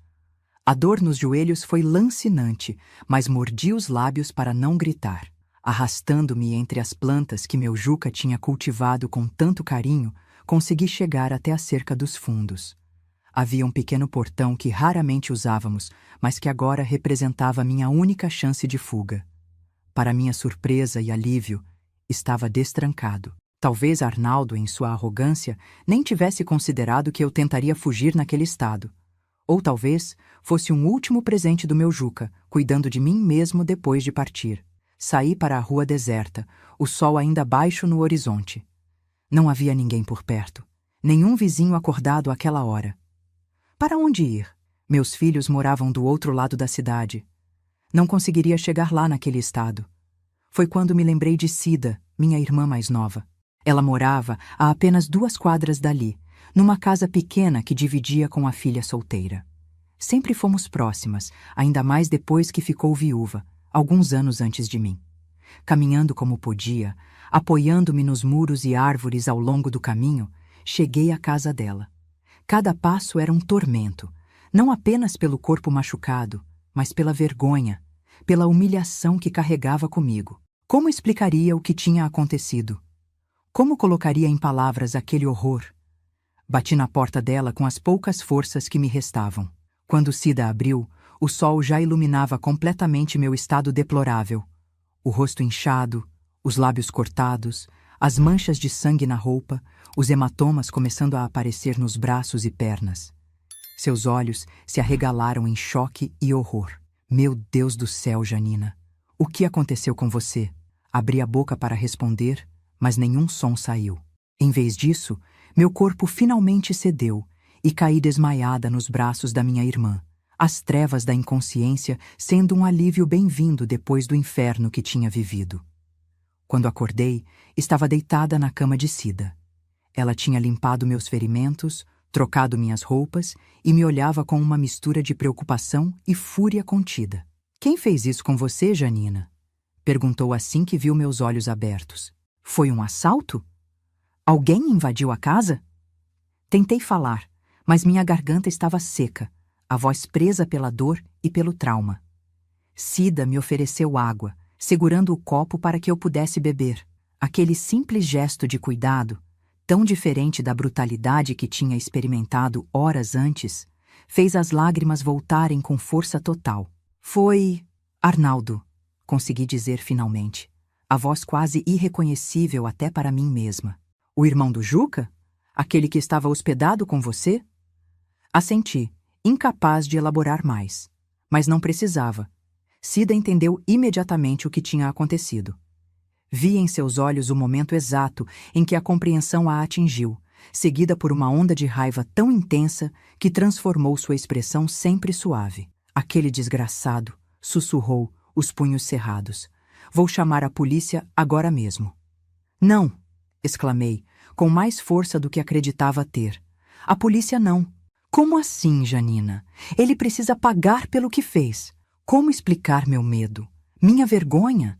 A: A dor nos joelhos foi lancinante, mas mordi os lábios para não gritar. Arrastando-me entre as plantas que meu Juca tinha cultivado com tanto carinho, consegui chegar até a cerca dos fundos. Havia um pequeno portão que raramente usávamos, mas que agora representava minha única chance de fuga. Para minha surpresa e alívio, estava destrancado. Talvez Arnaldo, em sua arrogância, nem tivesse considerado que eu tentaria fugir naquele estado. Ou talvez fosse um último presente do meu Juca, cuidando de mim mesmo depois de partir. Saí para a rua deserta, o sol ainda baixo no horizonte. Não havia ninguém por perto, nenhum vizinho acordado àquela hora. Para onde ir? Meus filhos moravam do outro lado da cidade. Não conseguiria chegar lá naquele estado. Foi quando me lembrei de Cida, minha irmã mais nova. Ela morava a apenas 2 quadras dali, numa casa pequena que dividia com a filha solteira. Sempre fomos próximas, ainda mais depois que ficou viúva, alguns anos antes de mim. Caminhando como podia, apoiando-me nos muros e árvores ao longo do caminho, cheguei à casa dela. Cada passo era um tormento. Não apenas pelo corpo machucado, mas pela vergonha, pela humilhação que carregava comigo. Como explicaria o que tinha acontecido? Como colocaria em palavras aquele horror? Bati na porta dela com as poucas forças que me restavam. Quando Cida abriu, o sol já iluminava completamente meu estado deplorável. O rosto inchado, os lábios cortados, as manchas de sangue na roupa, os hematomas começando a aparecer nos braços e pernas. Seus olhos se arregalaram em choque e horror. Meu Deus do céu, Janina! O que aconteceu com você? Abri a boca para responder, mas nenhum som saiu. Em vez disso, meu corpo finalmente cedeu e caí desmaiada nos braços da minha irmã, as trevas da inconsciência sendo um alívio bem-vindo depois do inferno que tinha vivido. Quando acordei, estava deitada na cama de Cida. Ela tinha limpado meus ferimentos, trocado minhas roupas e me olhava com uma mistura de preocupação e fúria contida. "Quem fez isso com você, Janina?" perguntou assim que viu meus olhos abertos. "Foi um assalto? Alguém invadiu a casa?" Tentei falar, mas minha garganta estava seca, a voz presa pela dor e pelo trauma. Cida me ofereceu água, segurando o copo para que eu pudesse beber. Aquele simples gesto de cuidado, tão diferente da brutalidade que tinha experimentado horas antes, fez as lágrimas voltarem com força total. "Foi Arnaldo", consegui dizer finalmente, a voz quase irreconhecível até para mim mesma. "O irmão do Juca? Aquele que estava hospedado com você?" Assenti, incapaz de elaborar mais. Mas não precisava. Cida entendeu imediatamente o que tinha acontecido. Vi em seus olhos o momento exato em que a compreensão a atingiu, seguida por uma onda de raiva tão intensa que transformou sua expressão sempre suave. "Aquele desgraçado", sussurrou, os punhos cerrados. "Vou chamar a polícia agora mesmo." "Não!" exclamei, com mais força do que acreditava ter. "A polícia não." "Como assim, Janina? Ele precisa pagar pelo que fez." Como explicar meu medo? Minha vergonha?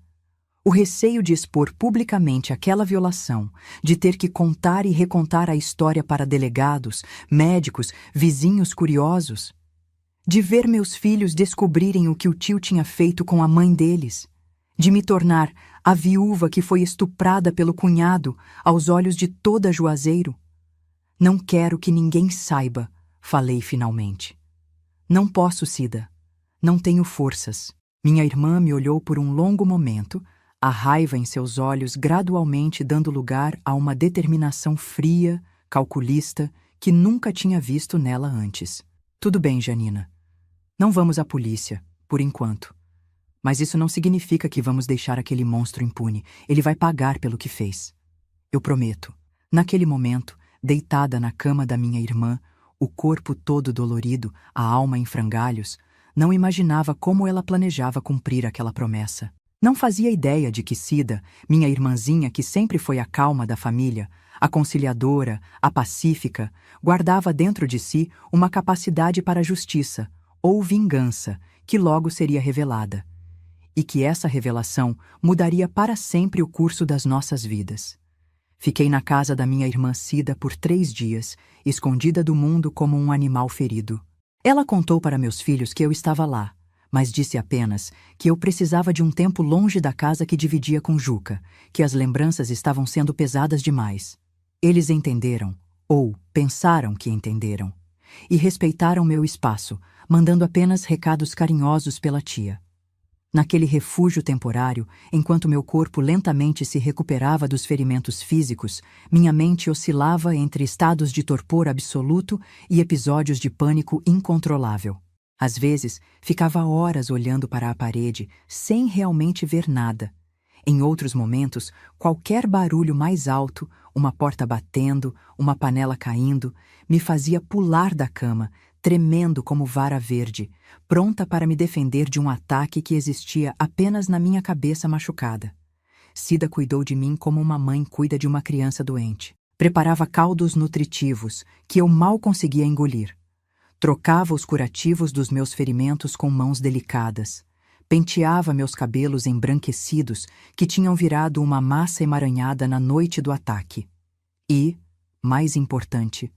A: O receio de expor publicamente aquela violação, de ter que contar e recontar a história para delegados, médicos, vizinhos curiosos. De ver meus filhos descobrirem o que o tio tinha feito com a mãe deles. De me tornar a viúva que foi estuprada pelo cunhado aos olhos de toda Juazeiro. "Não quero que ninguém saiba", falei finalmente. "Não posso, Cida. Não tenho forças." Minha irmã me olhou por um longo momento, a raiva em seus olhos gradualmente dando lugar a uma determinação fria, calculista, que nunca tinha visto nela antes. "Tudo bem, Janina. Não vamos à polícia, por enquanto. Mas isso não significa que vamos deixar aquele monstro impune. Ele vai pagar pelo que fez. Eu prometo." Naquele momento, deitada na cama da minha irmã, o corpo todo dolorido, a alma em frangalhos, não imaginava como ela planejava cumprir aquela promessa. Não fazia ideia de que Cida, minha irmãzinha que sempre foi a calma da família, a conciliadora, a pacífica, guardava dentro de si uma capacidade para a justiça, ou vingança, que logo seria revelada. E que essa revelação mudaria para sempre o curso das nossas vidas. Fiquei na casa da minha irmã Cida por 3 dias, escondida do mundo como um animal ferido. Ela contou para meus filhos que eu estava lá, mas disse apenas que eu precisava de um tempo longe da casa que dividia com Juca, que as lembranças estavam sendo pesadas demais. Eles entenderam, ou pensaram que entenderam, e respeitaram meu espaço, mandando apenas recados carinhosos pela tia. Naquele refúgio temporário, enquanto meu corpo lentamente se recuperava dos ferimentos físicos, minha mente oscilava entre estados de torpor absoluto e episódios de pânico incontrolável. Às vezes, ficava horas olhando para a parede, sem realmente ver nada. Em outros momentos, qualquer barulho mais alto, uma porta batendo, uma panela caindo, me fazia pular da cama, tremendo como vara verde, pronta para me defender de um ataque que existia apenas na minha cabeça machucada. Cida cuidou de mim como uma mãe cuida de uma criança doente. Preparava caldos nutritivos que eu mal conseguia engolir. Trocava os curativos dos meus ferimentos com mãos delicadas. Penteava meus cabelos embranquecidos que tinham virado uma massa emaranhada na noite do ataque. E, mais importante,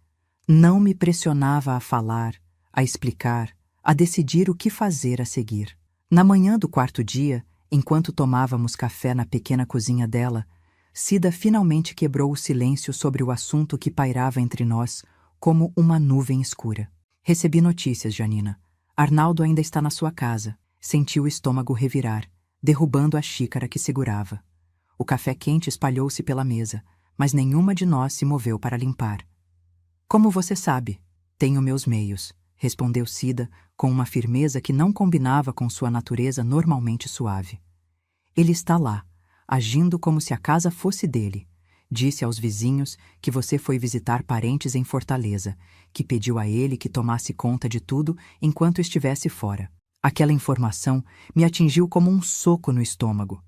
A: não me pressionava a falar, a explicar, a decidir o que fazer a seguir. Na manhã do quarto dia, enquanto tomávamos café na pequena cozinha dela, Cida finalmente quebrou o silêncio sobre o assunto que pairava entre nós como uma nuvem escura. Recebi notícias, Janina. Arnaldo ainda está na sua casa. Senti o estômago revirar, derrubando a xícara que segurava. O café quente espalhou-se pela mesa, mas nenhuma de nós se moveu para limpar. Como você sabe, tenho meus meios, respondeu Cida com uma firmeza que não combinava com sua natureza normalmente suave. Ele está lá, agindo como se a casa fosse dele. Disse aos vizinhos que você foi visitar parentes em Fortaleza, que pediu a ele que tomasse conta de tudo enquanto estivesse fora. Aquela informação me atingiu como um soco no estômago.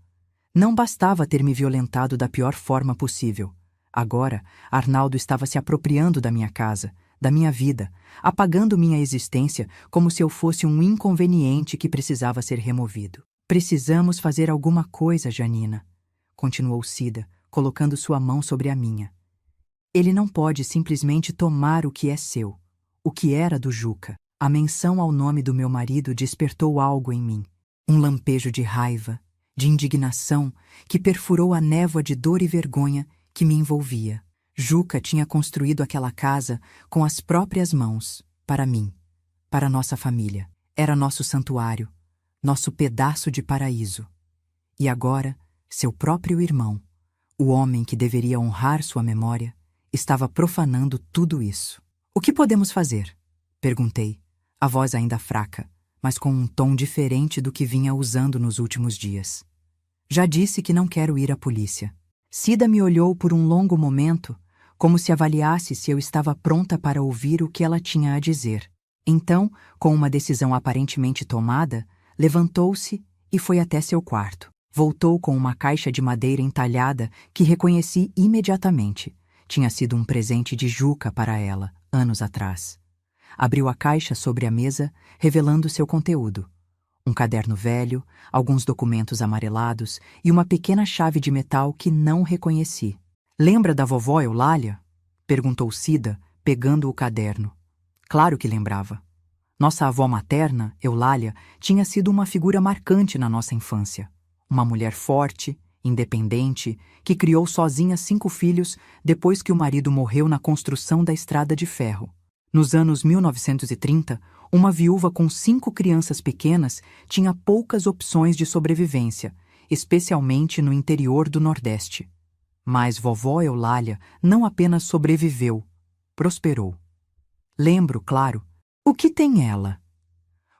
A: Não bastava ter me violentado da pior forma possível. Agora, Arnaldo estava se apropriando da minha casa, da minha vida, apagando minha existência como se eu fosse um inconveniente que precisava ser removido. Precisamos fazer alguma coisa, Janina, continuou Cida, colocando sua mão sobre a minha. Ele não pode simplesmente tomar o que é seu, o que era do Juca. A menção ao nome do meu marido despertou algo em mim, um lampejo de raiva, de indignação que perfurou a névoa de dor e vergonha que me envolvia. Juca tinha construído aquela casa com as próprias mãos, para mim, para nossa família. Era nosso santuário, nosso pedaço de paraíso. E agora, seu próprio irmão, o homem que deveria honrar sua memória, estava profanando tudo isso. O que podemos fazer? Perguntei, a voz ainda fraca, mas com um tom diferente do que vinha usando nos últimos dias. Já disse que não quero ir à polícia. Cida me olhou por um longo momento, como se avaliasse se eu estava pronta para ouvir o que ela tinha a dizer. Então, com uma decisão aparentemente tomada, levantou-se e foi até seu quarto. Voltou com uma caixa de madeira entalhada que reconheci imediatamente. Tinha sido um presente de Juca para ela, anos atrás. Abriu a caixa sobre a mesa, revelando seu conteúdo. Um caderno velho, alguns documentos amarelados e uma pequena chave de metal que não reconheci. Lembra da vovó Eulália? Perguntou Cida, pegando o caderno. Claro que lembrava. Nossa avó materna, Eulália, tinha sido uma figura marcante na nossa infância. Uma mulher forte, independente, que criou sozinha 5 filhos depois que o marido morreu na construção da estrada de ferro. Nos anos 1930, uma viúva com 5 crianças pequenas tinha poucas opções de sobrevivência, especialmente no interior do Nordeste. Mas vovó Eulália não apenas sobreviveu, prosperou. Lembro, claro, o que tem ela?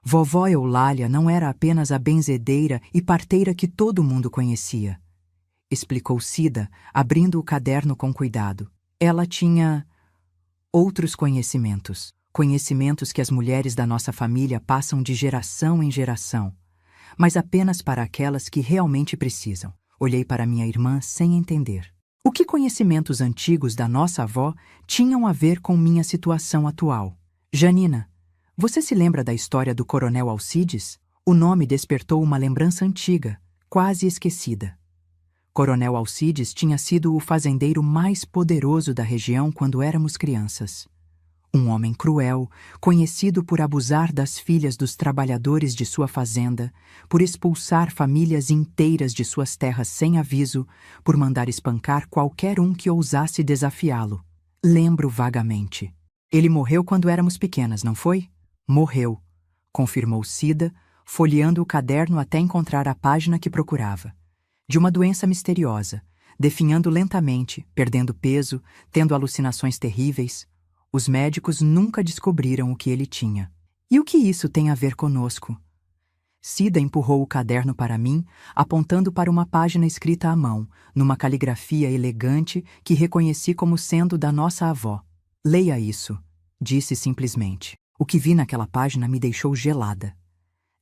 A: Vovó Eulália não era apenas a benzedeira e parteira que todo mundo conhecia, explicou Cida, abrindo o caderno com cuidado. Ela tinha outros conhecimentos. Conhecimentos que as mulheres da nossa família passam de geração em geração, mas apenas para aquelas que realmente precisam. Olhei para minha irmã sem entender. O que conhecimentos antigos da nossa avó tinham a ver com minha situação atual? Janina, você se lembra da história do Coronel Alcides? O nome despertou uma lembrança antiga, quase esquecida. Coronel Alcides tinha sido o fazendeiro mais poderoso da região quando éramos crianças. Um homem cruel, conhecido por abusar das filhas dos trabalhadores de sua fazenda, por expulsar famílias inteiras de suas terras sem aviso, por mandar espancar qualquer um que ousasse desafiá-lo. Lembro vagamente. Ele morreu quando éramos pequenas, não foi? Morreu, confirmou Cida, folheando o caderno até encontrar a página que procurava. De uma doença misteriosa, definhando lentamente, perdendo peso, tendo alucinações terríveis. Os médicos nunca descobriram o que ele tinha. E o que isso tem a ver conosco? Cida empurrou o caderno para mim, apontando para uma página escrita à mão, numa caligrafia elegante que reconheci como sendo da nossa avó. Leia isso, disse simplesmente. O que vi naquela página me deixou gelada.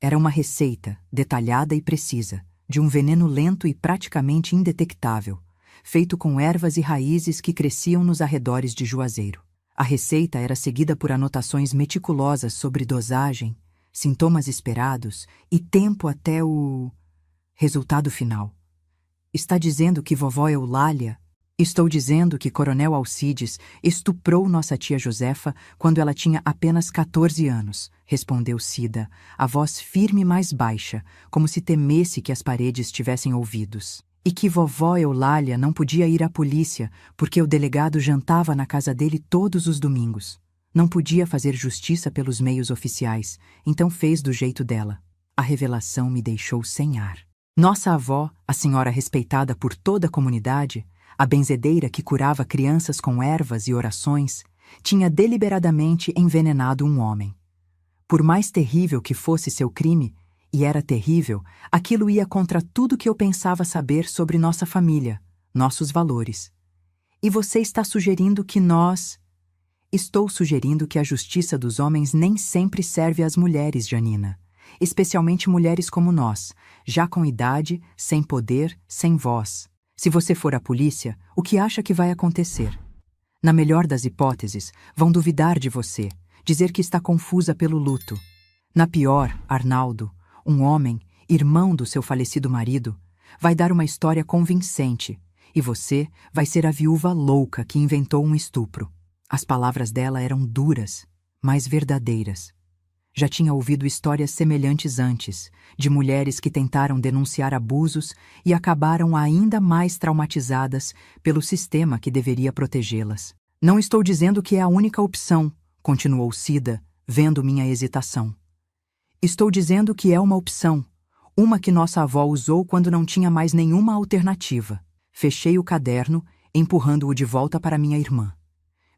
A: Era uma receita, detalhada e precisa, de um veneno lento e praticamente indetectável, feito com ervas e raízes que cresciam nos arredores de Juazeiro. A receita era seguida por anotações meticulosas sobre dosagem, sintomas esperados e tempo até o resultado final. Está dizendo que vovó Eulália Estou dizendo que Coronel Alcides estuprou nossa tia Josefa quando ela tinha apenas 14 anos, respondeu Cida, a voz firme e mais baixa, como se temesse que as paredes tivessem ouvidos. E que vovó Eulália não podia ir à polícia porque o delegado jantava na casa dele todos os domingos. Não podia fazer justiça pelos meios oficiais, então fez do jeito dela. A revelação me deixou sem ar. Nossa avó, a senhora respeitada por toda a comunidade, a benzedeira que curava crianças com ervas e orações, tinha deliberadamente envenenado um homem. Por mais terrível que fosse seu crime, e era terrível, aquilo ia contra tudo que eu pensava saber sobre nossa família, nossos valores. E você está sugerindo que nós... Estou sugerindo que a justiça dos homens nem sempre serve às mulheres, Janina. Especialmente mulheres como nós, já com idade, sem poder, sem voz. Se você for à polícia, o que acha que vai acontecer? Na melhor das hipóteses, vão duvidar de você, dizer que está confusa pelo luto. Na pior, Arnaldo, um homem, irmão do seu falecido marido, vai dar uma história convincente, e você vai ser a viúva louca que inventou um estupro. As palavras dela eram duras, mas verdadeiras. Já tinha ouvido histórias semelhantes antes, de mulheres que tentaram denunciar abusos e acabaram ainda mais traumatizadas pelo sistema que deveria protegê-las. Não estou dizendo que é a única opção, continuou Cida, vendo minha hesitação. Estou dizendo que é uma opção, uma que nossa avó usou quando não tinha mais nenhuma alternativa. Fechei o caderno, empurrando-o de volta para minha irmã.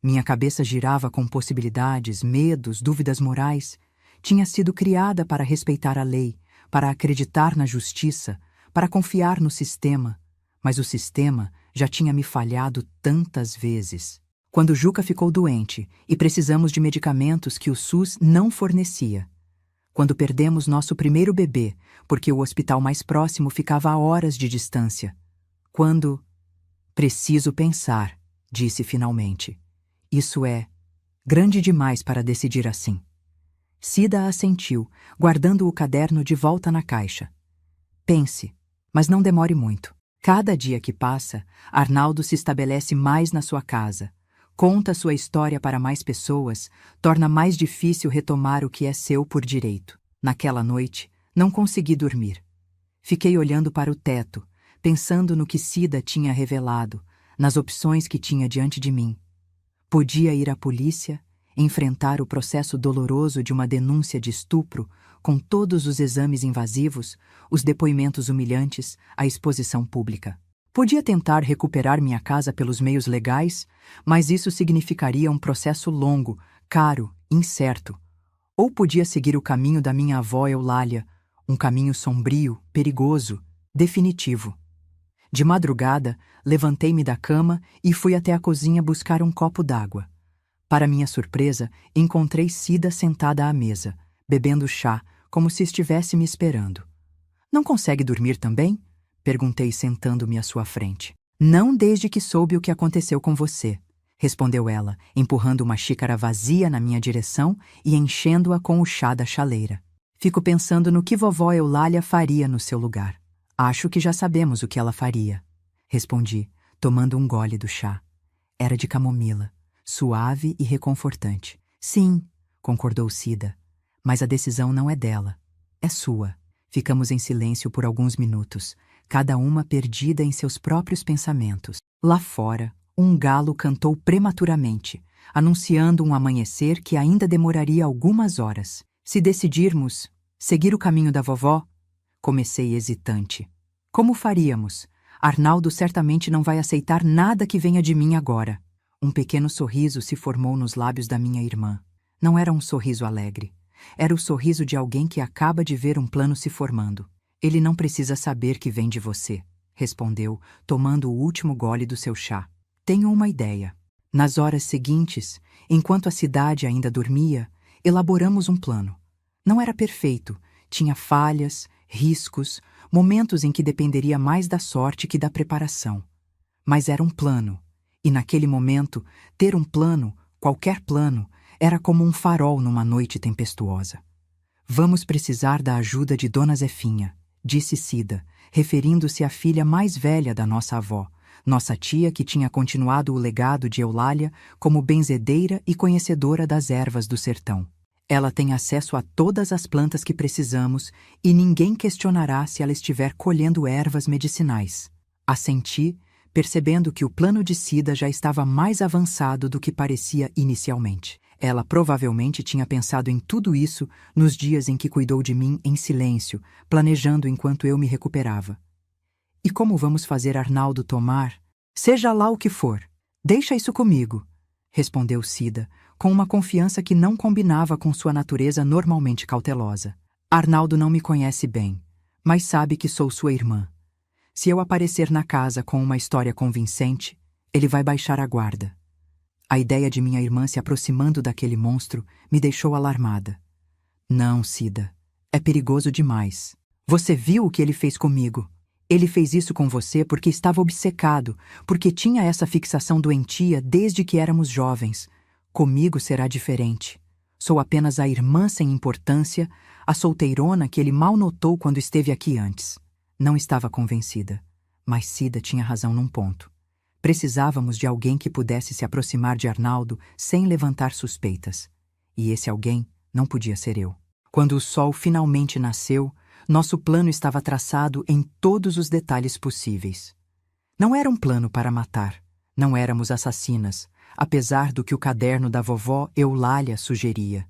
A: Minha cabeça girava com possibilidades, medos, dúvidas morais. Tinha sido criada para respeitar a lei, para acreditar na justiça, para confiar no sistema. Mas o sistema já tinha me falhado tantas vezes. Quando Juca ficou doente e precisamos de medicamentos que o SUS não fornecia. Quando perdemos nosso primeiro bebê, porque o hospital mais próximo ficava a horas de distância. Quando... Preciso pensar, disse finalmente. Isso é grande demais para decidir assim. Cida assentiu, guardando o caderno de volta na caixa. Pense, mas não demore muito. Cada dia que passa, Arnaldo se estabelece mais na sua casa, conta sua história para mais pessoas, torna mais difícil retomar o que é seu por direito. Naquela noite, não consegui dormir. Fiquei olhando para o teto, pensando no que Cida tinha revelado, nas opções que tinha diante de mim. Podia ir à polícia, enfrentar o processo doloroso de uma denúncia de estupro, com todos os exames invasivos, os depoimentos humilhantes, a exposição pública. Podia tentar recuperar minha casa pelos meios legais, mas isso significaria um processo longo, caro, incerto. Ou podia seguir o caminho da minha avó Eulália, um caminho sombrio, perigoso, definitivo. De madrugada, levantei-me da cama e fui até a cozinha buscar um copo d'água. Para minha surpresa, encontrei Cida sentada à mesa, bebendo chá, como se estivesse me esperando. Não consegue dormir também? Perguntei sentando-me à sua frente. Não desde que soube o que aconteceu com você, respondeu ela, empurrando uma xícara vazia na minha direção e enchendo-a com o chá da chaleira. Fico pensando no que vovó Eulália faria no seu lugar. Acho que já sabemos o que ela faria, respondi, tomando um gole do chá. Era de camomila, suave e reconfortante. Sim, concordou Cida, mas a decisão não é dela, é sua. Ficamos em silêncio por alguns minutos, cada uma perdida em seus próprios pensamentos. Lá fora, um galo cantou prematuramente, anunciando um amanhecer que ainda demoraria algumas horas. Se decidirmos seguir o caminho da vovó, comecei hesitante. Como faríamos? Arnaldo certamente não vai aceitar nada que venha de mim agora. Um pequeno sorriso se formou nos lábios da minha irmã. Não era um sorriso alegre. Era o sorriso de alguém que acaba de ver um plano se formando. Ele não precisa saber que vem de você, respondeu, tomando o último gole do seu chá. Tenho uma ideia. Nas horas seguintes, enquanto a cidade ainda dormia, elaboramos um plano. Não era perfeito, tinha falhas, riscos, momentos em que dependeria mais da sorte que da preparação. Mas era um plano, e naquele momento, ter um plano, qualquer plano, era como um farol numa noite tempestuosa. Vamos precisar da ajuda de Dona Zefinha, disse Cida, referindo-se à filha mais velha da nossa avó, nossa tia que tinha continuado o legado de Eulália como benzedeira e conhecedora das ervas do sertão. Ela tem acesso a todas as plantas que precisamos e ninguém questionará se ela estiver colhendo ervas medicinais. Assenti, percebendo que o plano de Cida já estava mais avançado do que parecia inicialmente. Ela provavelmente tinha pensado em tudo isso nos dias em que cuidou de mim em silêncio, planejando enquanto eu me recuperava. E como vamos fazer Arnaldo tomar? Seja lá o que for. Deixa isso comigo, respondeu Cida, com uma confiança que não combinava com sua natureza normalmente cautelosa. Arnaldo não me conhece bem, mas sabe que sou sua irmã. Se eu aparecer na casa com uma história convincente, ele vai baixar a guarda. A ideia de minha irmã se aproximando daquele monstro me deixou alarmada. Não, Cida. É perigoso demais. Você viu o que ele fez comigo? Ele fez isso com você porque estava obcecado, porque tinha essa fixação doentia desde que éramos jovens. Comigo será diferente. Sou apenas a irmã sem importância, a solteirona que ele mal notou quando esteve aqui antes. Não estava convencida, mas Cida tinha razão num ponto. Precisávamos de alguém que pudesse se aproximar de Arnaldo sem levantar suspeitas. E esse alguém não podia ser eu. Quando o sol finalmente nasceu, nosso plano estava traçado em todos os detalhes possíveis. Não era um plano para matar. Não éramos assassinas, apesar do que o caderno da vovó Eulália sugeria.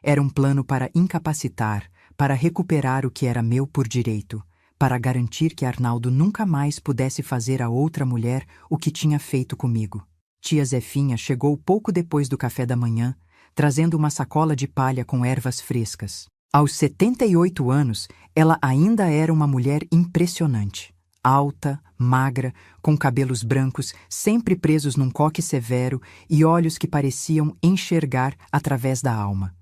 A: Era um plano para incapacitar, para recuperar o que era meu por direito, para garantir que Arnaldo nunca mais pudesse fazer a outra mulher o que tinha feito comigo. Tia Zefinha chegou pouco depois do café da manhã, trazendo uma sacola de palha com ervas frescas. Aos 78 anos, ela ainda era uma mulher impressionante. Alta, magra, com cabelos brancos sempre presos num coque severo e olhos que pareciam enxergar através da alma.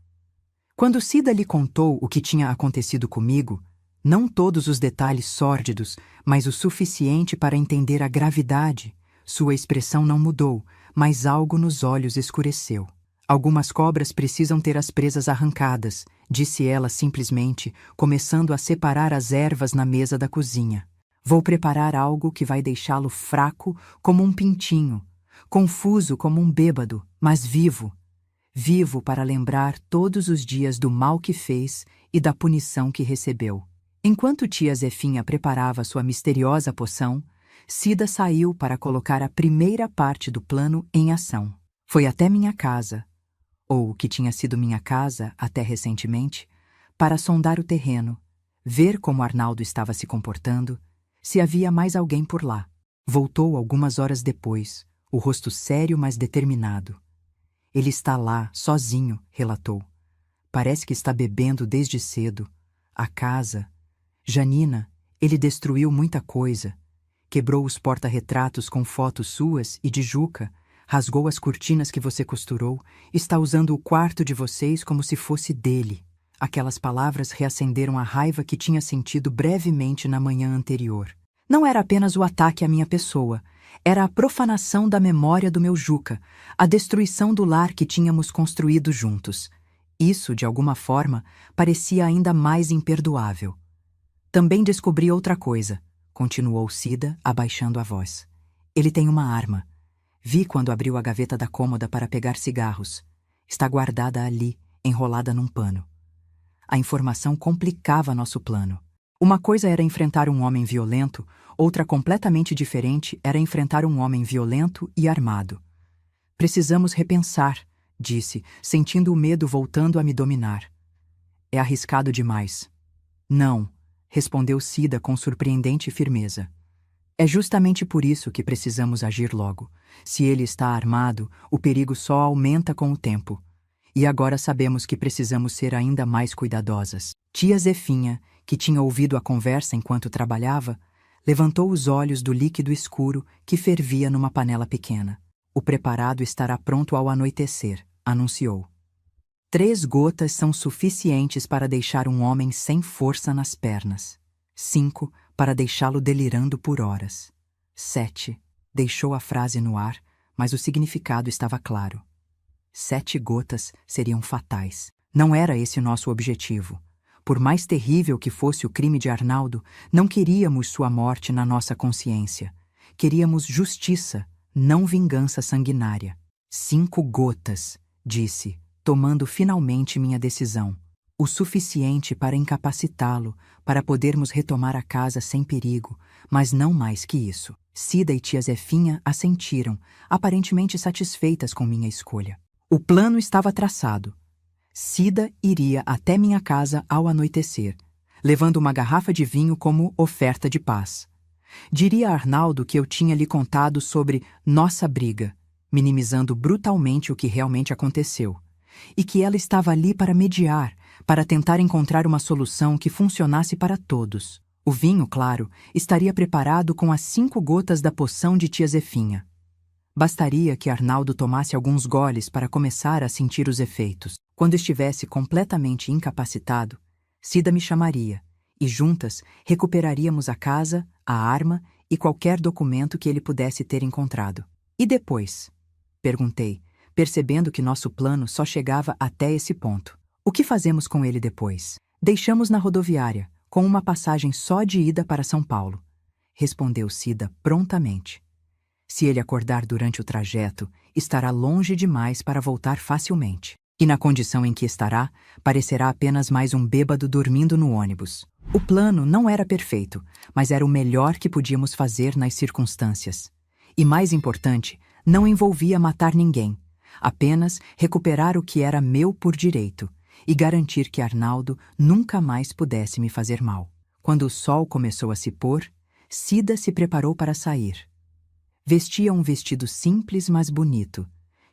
A: Quando Cida lhe contou o que tinha acontecido comigo, não todos os detalhes sórdidos, mas o suficiente para entender a gravidade, sua expressão não mudou, mas algo nos olhos escureceu. Algumas cobras precisam ter as presas arrancadas, disse ela simplesmente, começando a separar as ervas na mesa da cozinha. Vou preparar algo que vai deixá-lo fraco como um pintinho, confuso como um bêbado, mas vivo. Vivo para lembrar todos os dias do mal que fez e da punição que recebeu. Enquanto tia Zefinha preparava sua misteriosa poção, Cida saiu para colocar a primeira parte do plano em ação. Foi até minha casa, ou o que tinha sido minha casa até recentemente, para sondar o terreno, ver como Arnaldo estava se comportando, se havia mais alguém por lá. Voltou algumas horas depois, o rosto sério mas determinado. Ele está lá, sozinho, relatou. Parece que está bebendo desde cedo. A casa... Janina, ele destruiu muita coisa. Quebrou os porta-retratos com fotos suas e de Juca, rasgou as cortinas que você costurou, está usando o quarto de vocês como se fosse dele. Aquelas palavras reacenderam a raiva que tinha sentido brevemente na manhã anterior. Não era apenas o ataque à minha pessoa, era a profanação da memória do meu Juca, a destruição do lar que tínhamos construído juntos. Isso, de alguma forma, parecia ainda mais imperdoável. Também descobri outra coisa, continuou Cida, abaixando a voz. Ele tem uma arma. Vi quando abriu a gaveta da cômoda para pegar cigarros. Está guardada ali, enrolada num pano. A informação complicava nosso plano. Uma coisa era enfrentar um homem violento, outra completamente diferente era enfrentar um homem violento e armado. Precisamos repensar, disse, sentindo o medo voltando a me dominar. É arriscado demais. Não, respondeu Cida com surpreendente firmeza. É justamente por isso que precisamos agir logo. Se ele está armado, o perigo só aumenta com o tempo. E agora sabemos que precisamos ser ainda mais cuidadosas. Tia Zefinha, que tinha ouvido a conversa enquanto trabalhava, levantou os olhos do líquido escuro que fervia numa panela pequena. O preparado estará pronto ao anoitecer, anunciou. 3 gotas são suficientes para deixar um homem sem força nas pernas. 5 para deixá-lo delirando por horas. 7 deixou a frase no ar, mas o significado estava claro. 7 gotas seriam fatais. Não era esse o nosso objetivo. Por mais terrível que fosse o crime de Arnaldo, não queríamos sua morte na nossa consciência. Queríamos justiça, não vingança sanguinária. 5 gotas, disse, tomando finalmente minha decisão. O suficiente para incapacitá-lo, para podermos retomar a casa sem perigo, mas não mais que isso. Cida e tia Zefinha assentiram, aparentemente satisfeitas com minha escolha. O plano estava traçado. Cida iria até minha casa ao anoitecer, levando uma garrafa de vinho como oferta de paz. Diria a Arnaldo que eu tinha lhe contado sobre nossa briga, minimizando brutalmente o que realmente aconteceu, e que ela estava ali para mediar, para tentar encontrar uma solução que funcionasse para todos. O vinho, claro, estaria preparado com as 5 gotas da poção de tia Zefinha. Bastaria que Arnaldo tomasse alguns goles para começar a sentir os efeitos. Quando estivesse completamente incapacitado, Cida me chamaria, e juntas recuperaríamos a casa, a arma e qualquer documento que ele pudesse ter encontrado. E depois? Perguntei, percebendo que nosso plano só chegava até esse ponto. O que fazemos com ele depois? Deixamos na rodoviária, com uma passagem só de ida para São Paulo, respondeu Cida prontamente. Se ele acordar durante o trajeto, estará longe demais para voltar facilmente. E na condição em que estará, parecerá apenas mais um bêbado dormindo no ônibus. O plano não era perfeito, mas era o melhor que podíamos fazer nas circunstâncias. E mais importante, não envolvia matar ninguém, apenas recuperar o que era meu por direito e garantir que Arnaldo nunca mais pudesse me fazer mal. Quando o sol começou a se pôr, Cida se preparou para sair. Vestia um vestido simples, mas bonito.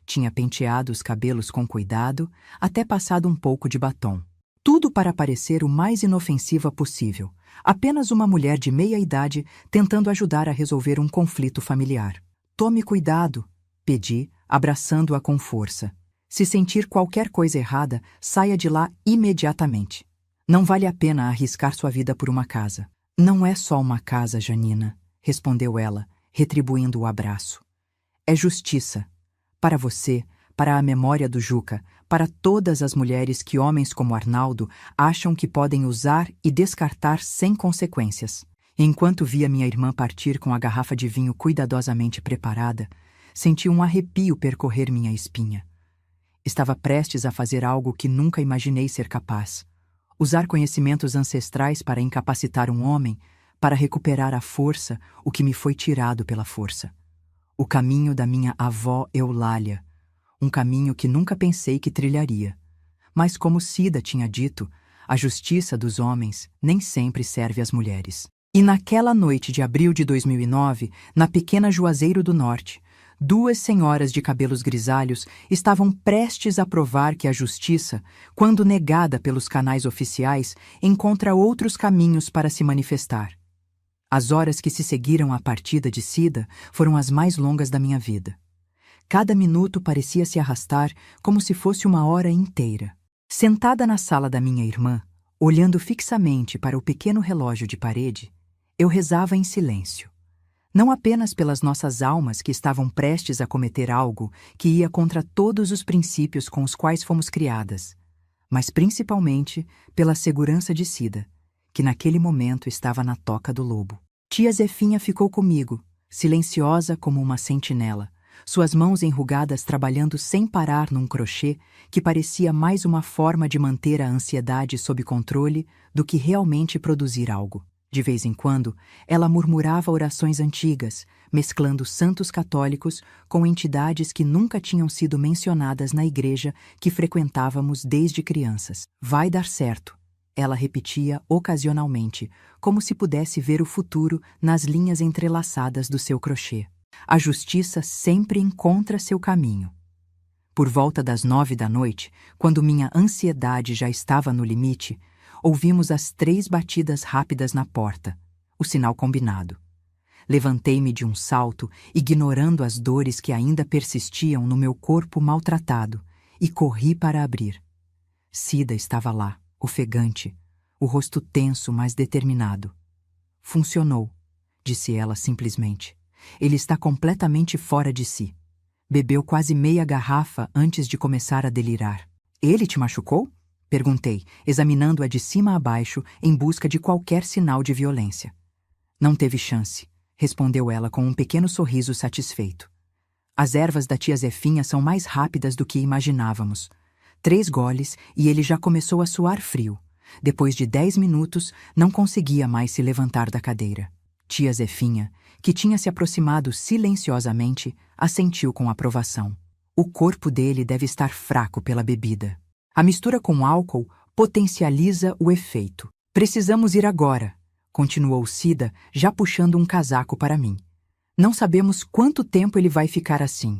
A: Tinha penteado os cabelos com cuidado, até passado um pouco de batom. Tudo para parecer o mais inofensiva possível, apenas uma mulher de meia idade tentando ajudar a resolver um conflito familiar. Tome cuidado, pedi, abraçando-a com força. Se sentir qualquer coisa errada, saia de lá imediatamente. Não vale a pena arriscar sua vida por uma casa. Não é só uma casa, Janina, respondeu ela, retribuindo o abraço. É justiça. Para você, para a memória do Juca, para todas as mulheres que homens como Arnaldo acham que podem usar e descartar sem consequências. Enquanto via minha irmã partir com a garrafa de vinho cuidadosamente preparada, senti um arrepio percorrer minha espinha. Estava prestes a fazer algo que nunca imaginei ser capaz. Usar conhecimentos ancestrais para incapacitar um homem, para recuperar a força, o que me foi tirado pela força. O caminho da minha avó Eulália, um caminho que nunca pensei que trilharia. Mas como Cida tinha dito, a justiça dos homens nem sempre serve às mulheres. E naquela noite de abril de 2009, na pequena Juazeiro do Norte, 2 senhoras de cabelos grisalhos estavam prestes a provar que a justiça, quando negada pelos canais oficiais, encontra outros caminhos para se manifestar. As horas que se seguiram à partida de Cida foram as mais longas da minha vida. Cada minuto parecia se arrastar como se fosse uma hora inteira. Sentada na sala da minha irmã, olhando fixamente para o pequeno relógio de parede, eu rezava em silêncio. Não apenas pelas nossas almas que estavam prestes a cometer algo que ia contra todos os princípios com os quais fomos criadas, mas principalmente pela segurança de Cida, que naquele momento estava na toca do lobo. Tia Zefinha ficou comigo, silenciosa como uma sentinela, suas mãos enrugadas trabalhando sem parar num crochê que parecia mais uma forma de manter a ansiedade sob controle do que realmente produzir algo. De vez em quando, ela murmurava orações antigas, mesclando santos católicos com entidades que nunca tinham sido mencionadas na igreja que frequentávamos desde crianças. Vai dar certo, ela repetia ocasionalmente, como se pudesse ver o futuro nas linhas entrelaçadas do seu crochê. A justiça sempre encontra seu caminho. Por volta das 9 da noite, quando minha ansiedade já estava no limite, ouvimos as 3 batidas rápidas na porta, o sinal combinado. Levantei-me de um salto, ignorando as dores que ainda persistiam no meu corpo maltratado, e corri para abrir. Cida estava lá, ofegante, o rosto tenso, mas determinado. Funcionou, disse ela simplesmente. Ele está completamente fora de si. Bebeu quase meia garrafa antes de começar a delirar. Ele te machucou? Perguntei, examinando-a de cima a baixo em busca de qualquer sinal de violência. Não teve chance, respondeu ela com um pequeno sorriso satisfeito. As ervas da tia Zefinha são mais rápidas do que imaginávamos. 3 goles e ele já começou a suar frio. Depois de 10 minutos, não conseguia mais se levantar da cadeira. Tia Zefinha, que tinha se aproximado silenciosamente, assentiu com aprovação. O corpo dele deve estar fraco pela bebida. A mistura com álcool potencializa o efeito. Precisamos ir agora, continuou Cida, já puxando um casaco para mim. Não sabemos quanto tempo ele vai ficar assim.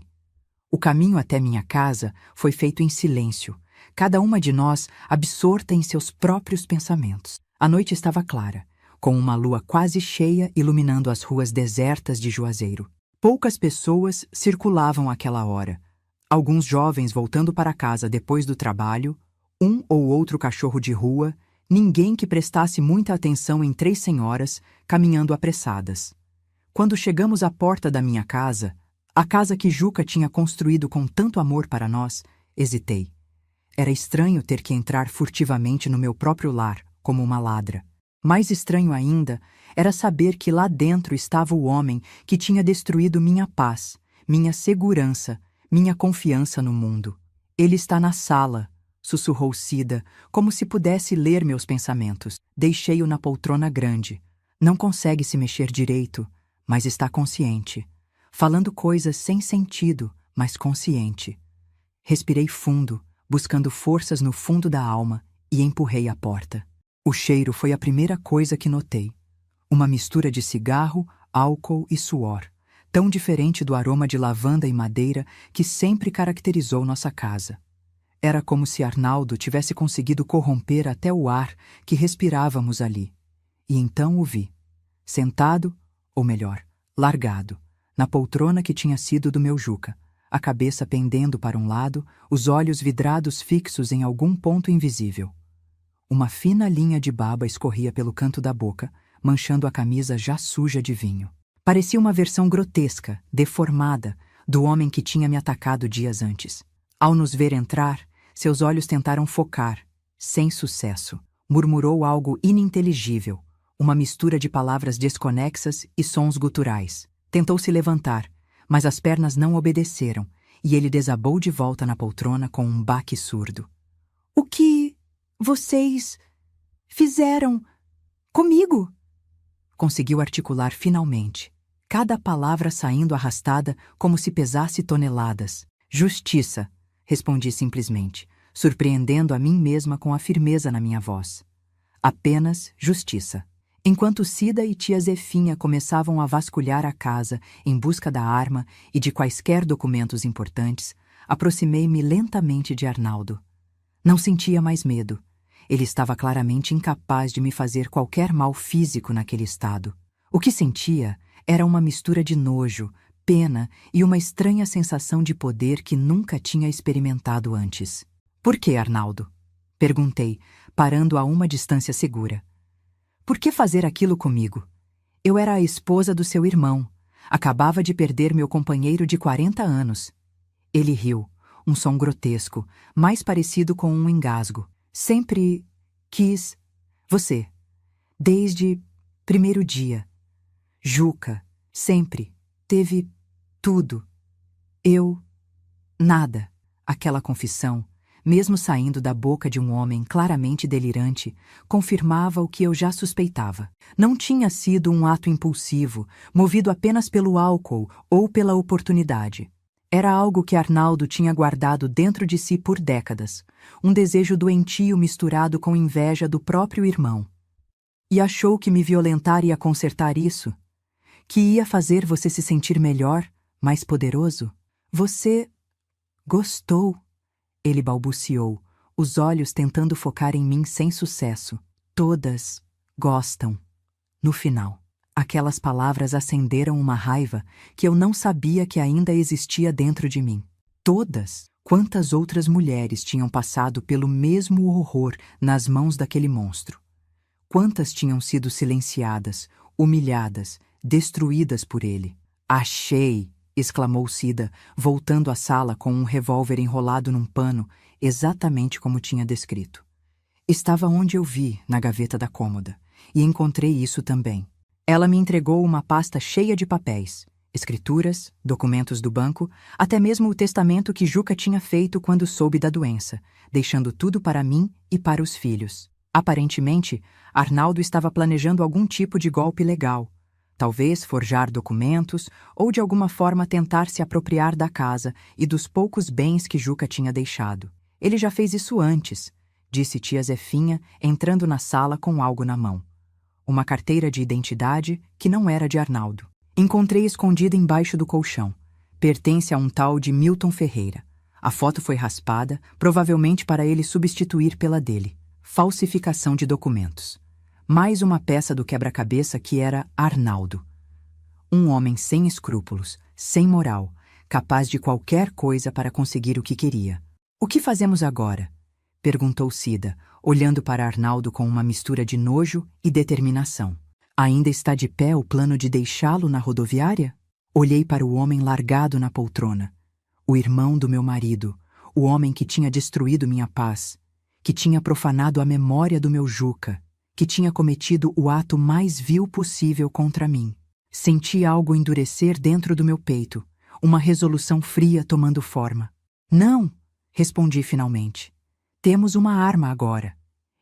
A: O caminho até minha casa foi feito em silêncio, cada uma de nós absorta em seus próprios pensamentos. A noite estava clara, com uma lua quase cheia iluminando as ruas desertas de Juazeiro. Poucas pessoas circulavam àquela hora. Alguns jovens voltando para casa depois do trabalho, um ou outro cachorro de rua, ninguém que prestasse muita atenção em 3 senhoras caminhando apressadas. Quando chegamos à porta da minha casa, a casa que Juca tinha construído com tanto amor para nós, hesitei. Era estranho ter que entrar furtivamente no meu próprio lar, como uma ladra. Mais estranho ainda era saber que lá dentro estava o homem que tinha destruído minha paz, minha segurança, minha confiança no mundo. Ele está na sala, sussurrou Cida, como se pudesse ler meus pensamentos. Deixei-o na poltrona grande. Não consegue se mexer direito, mas está consciente. Falando coisas sem sentido, mas consciente. Respirei fundo, buscando forças no fundo da alma, e empurrei a porta. O cheiro foi a primeira coisa que notei. Uma mistura de cigarro, álcool e suor, tão diferente do aroma de lavanda e madeira que sempre caracterizou nossa casa. Era como se Arnaldo tivesse conseguido corromper até o ar que respirávamos ali. E então o vi, sentado, ou melhor, largado, na poltrona que tinha sido do meu Juca, a cabeça pendendo para um lado, os olhos vidrados fixos em algum ponto invisível. Uma fina linha de baba escorria pelo canto da boca, manchando a camisa já suja de vinho. Parecia uma versão grotesca, deformada, do homem que tinha me atacado dias antes. Ao nos ver entrar, seus olhos tentaram focar, sem sucesso. Murmurou algo ininteligível, uma mistura de palavras desconexas e sons guturais. Tentou se levantar, mas as pernas não obedeceram, e ele desabou de volta na poltrona com um baque surdo. O que vocês fizeram comigo? Conseguiu articular finalmente, cada palavra saindo arrastada como se pesasse toneladas. Justiça, respondi simplesmente, surpreendendo a mim mesma com a firmeza na minha voz. Apenas justiça. Enquanto Cida e tia Zefinha começavam a vasculhar a casa em busca da arma e de quaisquer documentos importantes, aproximei-me lentamente de Arnaldo. Não sentia mais medo. Ele estava claramente incapaz de me fazer qualquer mal físico naquele estado. O que sentia era uma mistura de nojo, pena e uma estranha sensação de poder que nunca tinha experimentado antes. Por que, Arnaldo? Perguntei, parando a uma distância segura. Por que fazer aquilo comigo? Eu era a esposa do seu irmão. Acabava de perder meu companheiro de 40 anos. Ele riu, um som grotesco, mais parecido com um engasgo. Sempre quis você. Desde primeiro dia. Juca, sempre. Teve tudo. Eu, nada. Aquela confissão, mesmo saindo da boca de um homem claramente delirante, confirmava o que eu já suspeitava. Não tinha sido um ato impulsivo, movido apenas pelo álcool ou pela oportunidade. Era algo que Arnaldo tinha guardado dentro de si por décadas, um desejo doentio misturado com inveja do próprio irmão. E achou que me violentar ia consertar isso? Que ia fazer você se sentir melhor, mais poderoso? Você gostou, ele balbuciou, os olhos tentando focar em mim sem sucesso. Todas gostam. No final. Aquelas palavras acenderam uma raiva que eu não sabia que ainda existia dentro de mim. Todas? Quantas outras mulheres tinham passado pelo mesmo horror nas mãos daquele monstro? Quantas tinham sido silenciadas, humilhadas, destruídas por ele? Achei! Exclamou Cida, voltando à sala com um revólver enrolado num pano, exatamente como tinha descrito. Estava onde eu vi, na gaveta da cômoda, e encontrei isso também. Ela me entregou uma pasta cheia de papéis, escrituras, documentos do banco, até mesmo o testamento que Juca tinha feito quando soube da doença, deixando tudo para mim e para os filhos. Aparentemente, Arnaldo estava planejando algum tipo de golpe legal. Talvez forjar documentos ou de alguma forma tentar se apropriar da casa e dos poucos bens que Juca tinha deixado. Ele já fez isso antes, disse tia Zefinha, entrando na sala com algo na mão. Uma carteira de identidade que não era de Arnaldo. Encontrei escondida embaixo do colchão. Pertence a um tal de Milton Ferreira. A foto foi raspada, provavelmente para ele substituir pela dele. Falsificação de documentos. Mais uma peça do quebra-cabeça que era Arnaldo. Um homem sem escrúpulos, sem moral, capaz de qualquer coisa para conseguir o que queria. O que fazemos agora? Perguntou Cida, olhando para Arnaldo com uma mistura de nojo e determinação. Ainda está de pé o plano de deixá-lo na rodoviária? Olhei para o homem largado na poltrona. O irmão do meu marido, o homem que tinha destruído minha paz, que tinha profanado a memória do meu Juca, que tinha cometido o ato mais vil possível contra mim. Senti algo endurecer dentro do meu peito, uma resolução fria tomando forma. Não, respondi finalmente. Temos uma arma agora.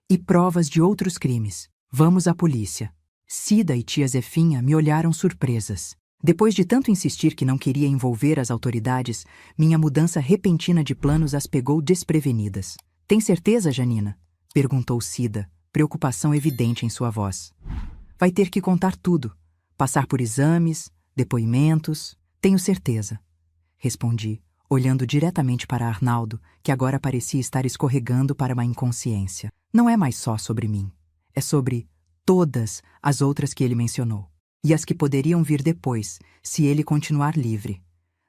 A: E provas de outros crimes. Vamos à polícia. Cida e tia Zefinha me olharam surpresas. Depois de tanto insistir que não queria envolver as autoridades, minha mudança repentina de planos as pegou desprevenidas. Tem certeza, Janina? Perguntou Cida, preocupação evidente em sua voz. Vai ter que contar tudo. Passar por exames, depoimentos. Tenho certeza. Respondi, olhando diretamente para Arnaldo, que agora parecia estar escorregando para uma inconsciência. Não é mais só sobre mim. É sobre todas as outras que ele mencionou. E as que poderiam vir depois, se ele continuar livre.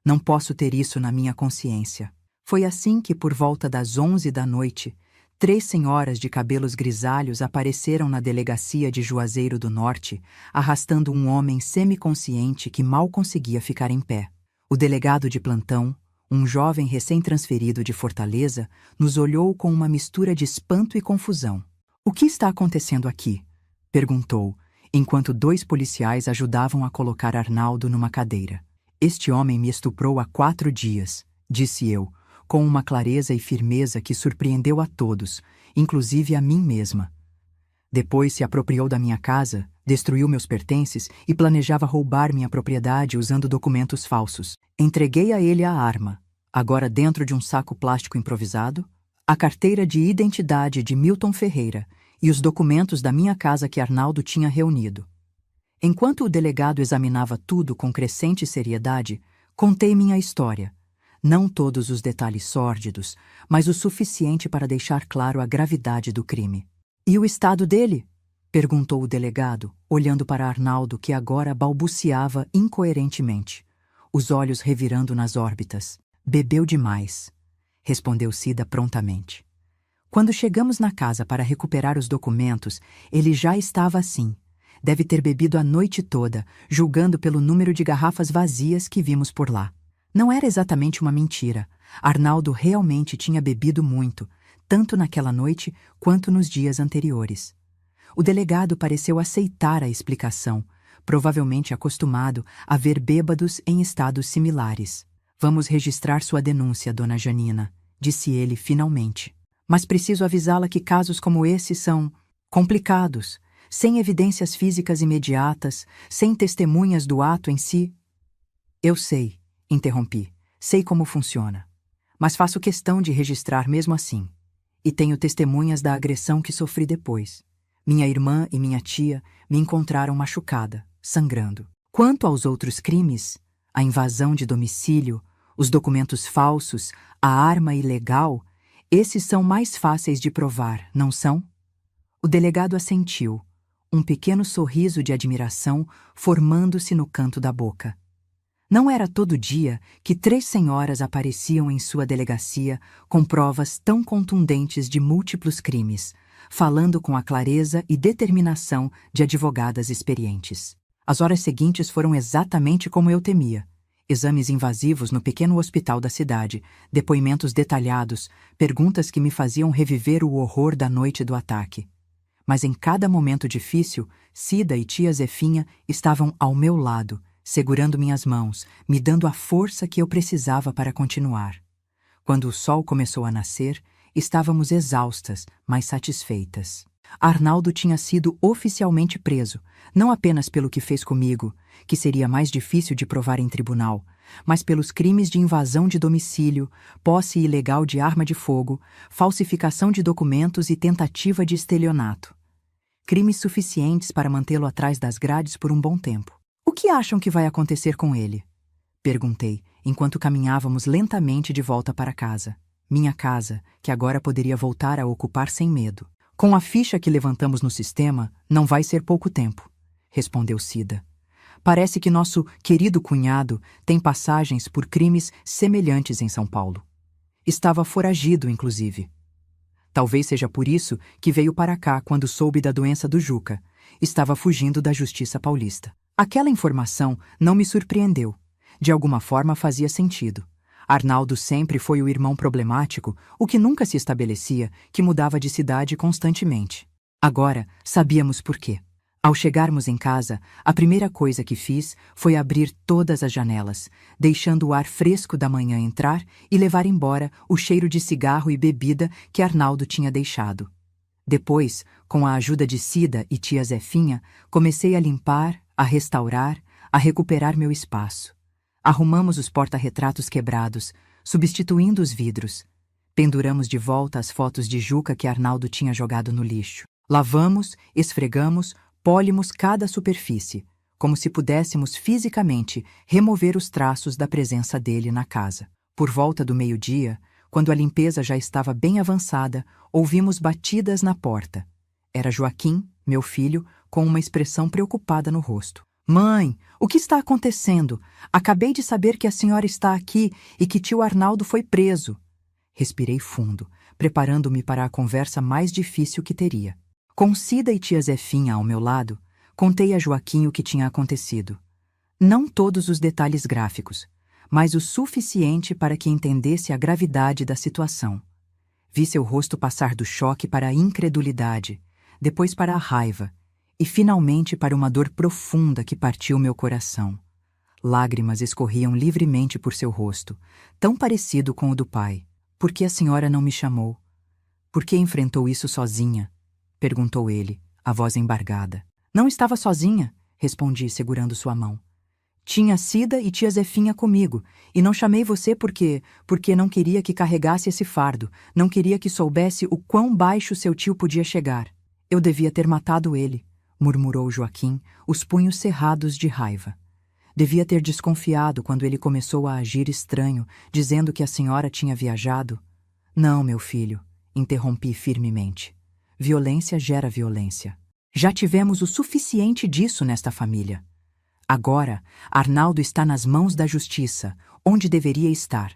A: Não posso ter isso na minha consciência. Foi assim que, por volta das 11 da noite, 3 senhoras de cabelos grisalhos apareceram na delegacia de Juazeiro do Norte, arrastando um homem semiconsciente que mal conseguia ficar em pé. O delegado de plantão, um jovem recém-transferido de Fortaleza, nos olhou com uma mistura de espanto e confusão. O que está acontecendo aqui? Perguntou, enquanto 2 policiais ajudavam a colocar Arnaldo numa cadeira. Este homem me estuprou há 4 dias, disse eu, com uma clareza e firmeza que surpreendeu a todos, inclusive a mim mesma. Depois se apropriou da minha casa, destruiu meus pertences e planejava roubar minha propriedade usando documentos falsos. Entreguei a ele a arma, agora dentro de um saco plástico improvisado, a carteira de identidade de Milton Ferreira e os documentos da minha casa que Arnaldo tinha reunido. Enquanto o delegado examinava tudo com crescente seriedade, contei minha história. Não todos os detalhes sórdidos, mas o suficiente para deixar claro a gravidade do crime. E o estado dele? Perguntou o delegado, olhando para Arnaldo, que agora balbuciava incoerentemente, os olhos revirando nas órbitas. Bebeu demais, respondeu Cida prontamente. Quando chegamos na casa para recuperar os documentos, ele já estava assim. Deve ter bebido a noite toda, julgando pelo número de garrafas vazias que vimos por lá. Não era exatamente uma mentira. Arnaldo realmente tinha bebido muito, tanto naquela noite quanto nos dias anteriores. O delegado pareceu aceitar a explicação, provavelmente acostumado a ver bêbados em estados similares. Vamos registrar sua denúncia, dona Janina, disse ele finalmente. Mas preciso avisá-la que casos como esse são complicados, sem evidências físicas imediatas, sem testemunhas do ato em si. Eu sei, interrompi, sei como funciona. Mas faço questão de registrar mesmo assim. E tenho testemunhas da agressão que sofri depois. Minha irmã e minha tia me encontraram machucada, sangrando. Quanto aos outros crimes, a invasão de domicílio, os documentos falsos, a arma ilegal, esses são mais fáceis de provar, não são? O delegado assentiu, um pequeno sorriso de admiração formando-se no canto da boca. Não era todo dia que 3 senhoras apareciam em sua delegacia com provas tão contundentes de múltiplos crimes, falando com a clareza e determinação de advogadas experientes. As horas seguintes foram exatamente como eu temia. Exames invasivos no pequeno hospital da cidade, depoimentos detalhados, perguntas que me faziam reviver o horror da noite do ataque. Mas em cada momento difícil, Cida e tia Zefinha estavam ao meu lado, segurando minhas mãos, me dando a força que eu precisava para continuar. Quando o sol começou a nascer, estávamos exaustas, mas satisfeitas. Arnaldo tinha sido oficialmente preso, não apenas pelo que fez comigo, que seria mais difícil de provar em tribunal, mas pelos crimes de invasão de domicílio, posse ilegal de arma de fogo, falsificação de documentos e tentativa de estelionato. Crimes suficientes para mantê-lo atrás das grades por um bom tempo. O que acham que vai acontecer com ele? Perguntei, enquanto caminhávamos lentamente de volta para casa. Minha casa, que agora poderia voltar a ocupar sem medo. Com a ficha que levantamos no sistema, não vai ser pouco tempo, respondeu Cida. Parece que nosso querido cunhado tem passagens por crimes semelhantes em São Paulo. Estava foragido, inclusive. Talvez seja por isso que veio para cá quando soube da doença do Juca. Estava fugindo da justiça paulista. Aquela informação não me surpreendeu. De alguma forma fazia sentido. Arnaldo sempre foi o irmão problemático, o que nunca se estabelecia, que mudava de cidade constantemente. Agora, sabíamos por quê. Ao chegarmos em casa, a primeira coisa que fiz foi abrir todas as janelas, deixando o ar fresco da manhã entrar e levar embora o cheiro de cigarro e bebida que Arnaldo tinha deixado. Depois, com a ajuda de Cida e tia Zefinha, comecei a limpar, a restaurar, a recuperar meu espaço. Arrumamos os porta-retratos quebrados, substituindo os vidros. Penduramos de volta as fotos de Juca que Arnaldo tinha jogado no lixo. Lavamos, esfregamos, polimos cada superfície, como se pudéssemos fisicamente remover os traços da presença dele na casa. Por volta do meio-dia, quando a limpeza já estava bem avançada, ouvimos batidas na porta. Era Joaquim, meu filho, com uma expressão preocupada no rosto. Mãe, o que está acontecendo? Acabei de saber que a senhora está aqui e que tio Arnaldo foi preso. Respirei fundo, preparando-me para a conversa mais difícil que teria. Com Cida e tia Zefinha ao meu lado, contei a Joaquim o que tinha acontecido. Não todos os detalhes gráficos, mas o suficiente para que entendesse a gravidade da situação. Vi seu rosto passar do choque para a incredulidade, depois para a raiva, e finalmente para uma dor profunda que partiu meu coração. Lágrimas escorriam livremente por seu rosto, tão parecido com o do pai. Por que a senhora não me chamou? Por que enfrentou isso sozinha? Perguntou ele, a voz embargada. Não estava sozinha, respondi, segurando sua mão. Tinha Cida e tia Zefinha comigo, e não chamei você porque não queria que carregasse esse fardo, não queria que soubesse o quão baixo seu tio podia chegar. Eu devia ter matado ele, murmurou Joaquim, os punhos cerrados de raiva. Devia ter desconfiado quando ele começou a agir estranho, dizendo que a senhora tinha viajado. Não, meu filho, interrompi firmemente. Violência gera violência. Já tivemos o suficiente disso nesta família. Agora, Arnaldo está nas mãos da justiça, onde deveria estar.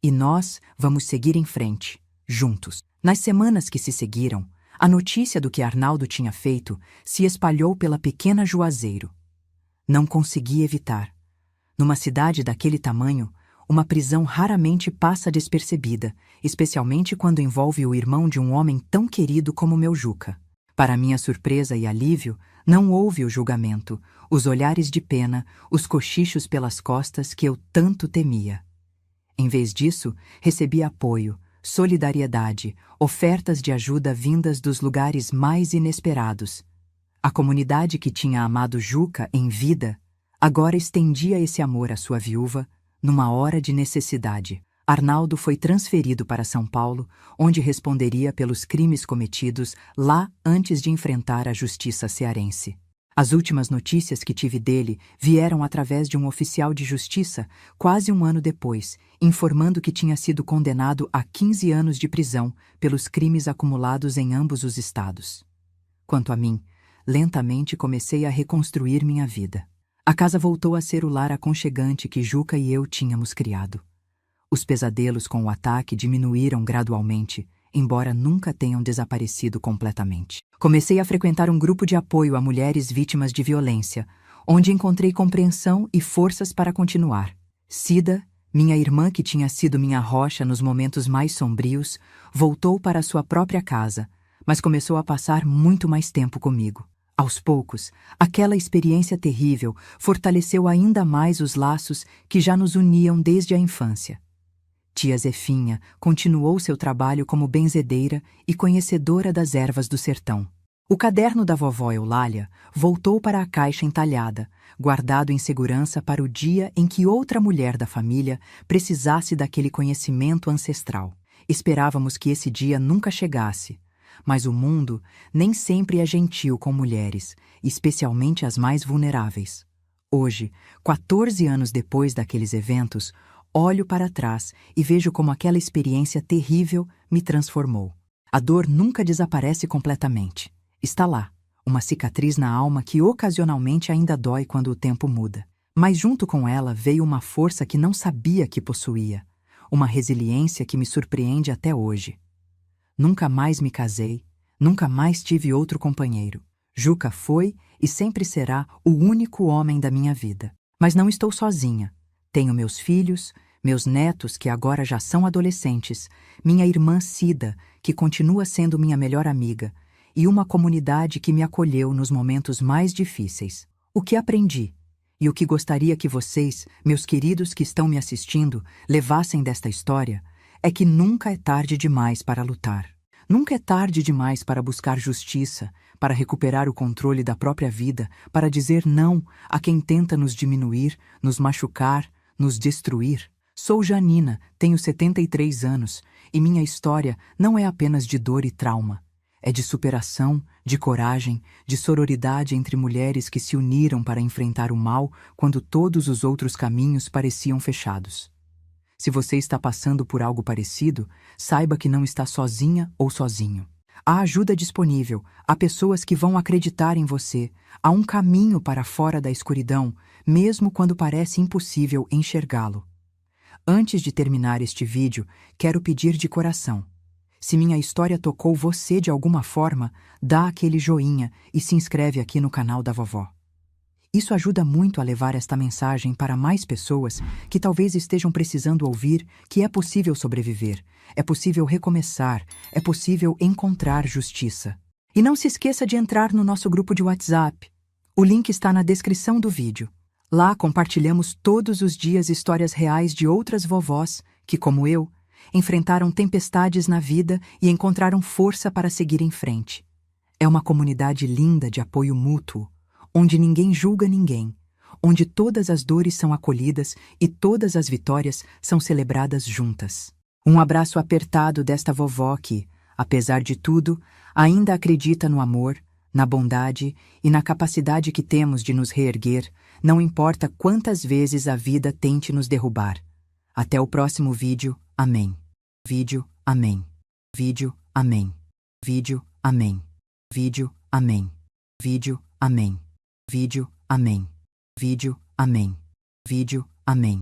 A: E nós vamos seguir em frente, juntos. Nas semanas que se seguiram, a notícia do que Arnaldo tinha feito se espalhou pela pequena Juazeiro. Não consegui evitar. Numa cidade daquele tamanho, uma prisão raramente passa despercebida, especialmente quando envolve o irmão de um homem tão querido como meu Juca. Para minha surpresa e alívio, não houve o julgamento, os olhares de pena, os cochichos pelas costas que eu tanto temia. Em vez disso, recebi apoio, solidariedade, ofertas de ajuda vindas dos lugares mais inesperados. A comunidade que tinha amado Juca em vida, agora estendia esse amor à sua viúva, numa hora de necessidade. Arnaldo foi transferido para São Paulo, onde responderia pelos crimes cometidos lá antes de enfrentar a justiça cearense. As últimas notícias que tive dele vieram através de um oficial de justiça, quase um ano depois, informando que tinha sido condenado a 15 anos de prisão pelos crimes acumulados em ambos os estados. Quanto a mim, lentamente comecei a reconstruir minha vida. A casa voltou a ser o lar aconchegante que Juca e eu tínhamos criado. Os pesadelos com o ataque diminuíram gradualmente, embora nunca tenham desaparecido completamente. Comecei a frequentar um grupo de apoio a mulheres vítimas de violência, onde encontrei compreensão e forças para continuar. Cida, minha irmã que tinha sido minha rocha nos momentos mais sombrios, voltou para sua própria casa, mas começou a passar muito mais tempo comigo. Aos poucos, aquela experiência terrível fortaleceu ainda mais os laços que já nos uniam desde a infância. Tia Zefinha continuou seu trabalho como benzedeira e conhecedora das ervas do sertão. O caderno da vovó Eulália voltou para a caixa entalhada, guardado em segurança para o dia em que outra mulher da família precisasse daquele conhecimento ancestral. Esperávamos que esse dia nunca chegasse, mas o mundo nem sempre é gentil com mulheres, especialmente as mais vulneráveis. Hoje, 14 anos depois daqueles eventos, olho para trás e vejo como aquela experiência terrível me transformou. A dor nunca desaparece completamente. Está lá, uma cicatriz na alma que ocasionalmente ainda dói quando o tempo muda. Mas junto com ela veio uma força que não sabia que possuía, uma resiliência que me surpreende até hoje. Nunca mais me casei, nunca mais tive outro companheiro. Juca foi e sempre será o único homem da minha vida. Mas não estou sozinha. Tenho meus filhos, meus netos que agora já são adolescentes, minha irmã Cida, que continua sendo minha melhor amiga, e uma comunidade que me acolheu nos momentos mais difíceis. O que aprendi, e o que gostaria que vocês, meus queridos que estão me assistindo, levassem desta história, é que nunca é tarde demais para lutar. Nunca é tarde demais para buscar justiça, para recuperar o controle da própria vida, para dizer não a quem tenta nos diminuir, nos machucar, nos destruir. Sou Janina, tenho 73 anos, e minha história não é apenas de dor e trauma. É de superação, de coragem, de sororidade entre mulheres que se uniram para enfrentar o mal quando todos os outros caminhos pareciam fechados. Se você está passando por algo parecido, saiba que não está sozinha ou sozinho. Há ajuda disponível, há pessoas que vão acreditar em você, há um caminho para fora da escuridão, mesmo quando parece impossível enxergá-lo. Antes de terminar este vídeo, quero pedir de coração. Se minha história tocou você de alguma forma, dá aquele joinha e se inscreve aqui no canal da vovó. Isso ajuda muito a levar esta mensagem para mais pessoas que talvez estejam precisando ouvir que é possível sobreviver, é possível recomeçar, é possível encontrar justiça. E não se esqueça de entrar no nosso grupo de WhatsApp. O link está na descrição do vídeo. Lá compartilhamos todos os dias histórias reais de outras vovós que, como eu, enfrentaram tempestades na vida e encontraram força para seguir em frente. É uma comunidade linda de apoio mútuo, onde ninguém julga ninguém, onde todas as dores são acolhidas e todas as vitórias são celebradas juntas. Um abraço apertado desta vovó que, apesar de tudo, ainda acredita no amor, na bondade e na capacidade que temos de nos reerguer, não importa quantas vezes a vida tente nos derrubar. Até o próximo vídeo. Amém. Vídeo. Amém. Vídeo. Amém. Vídeo. Amém. Vídeo. Amém. Vídeo. Amém. Vídeo. Amém. Vídeo. Amém. Vídeo. Amém.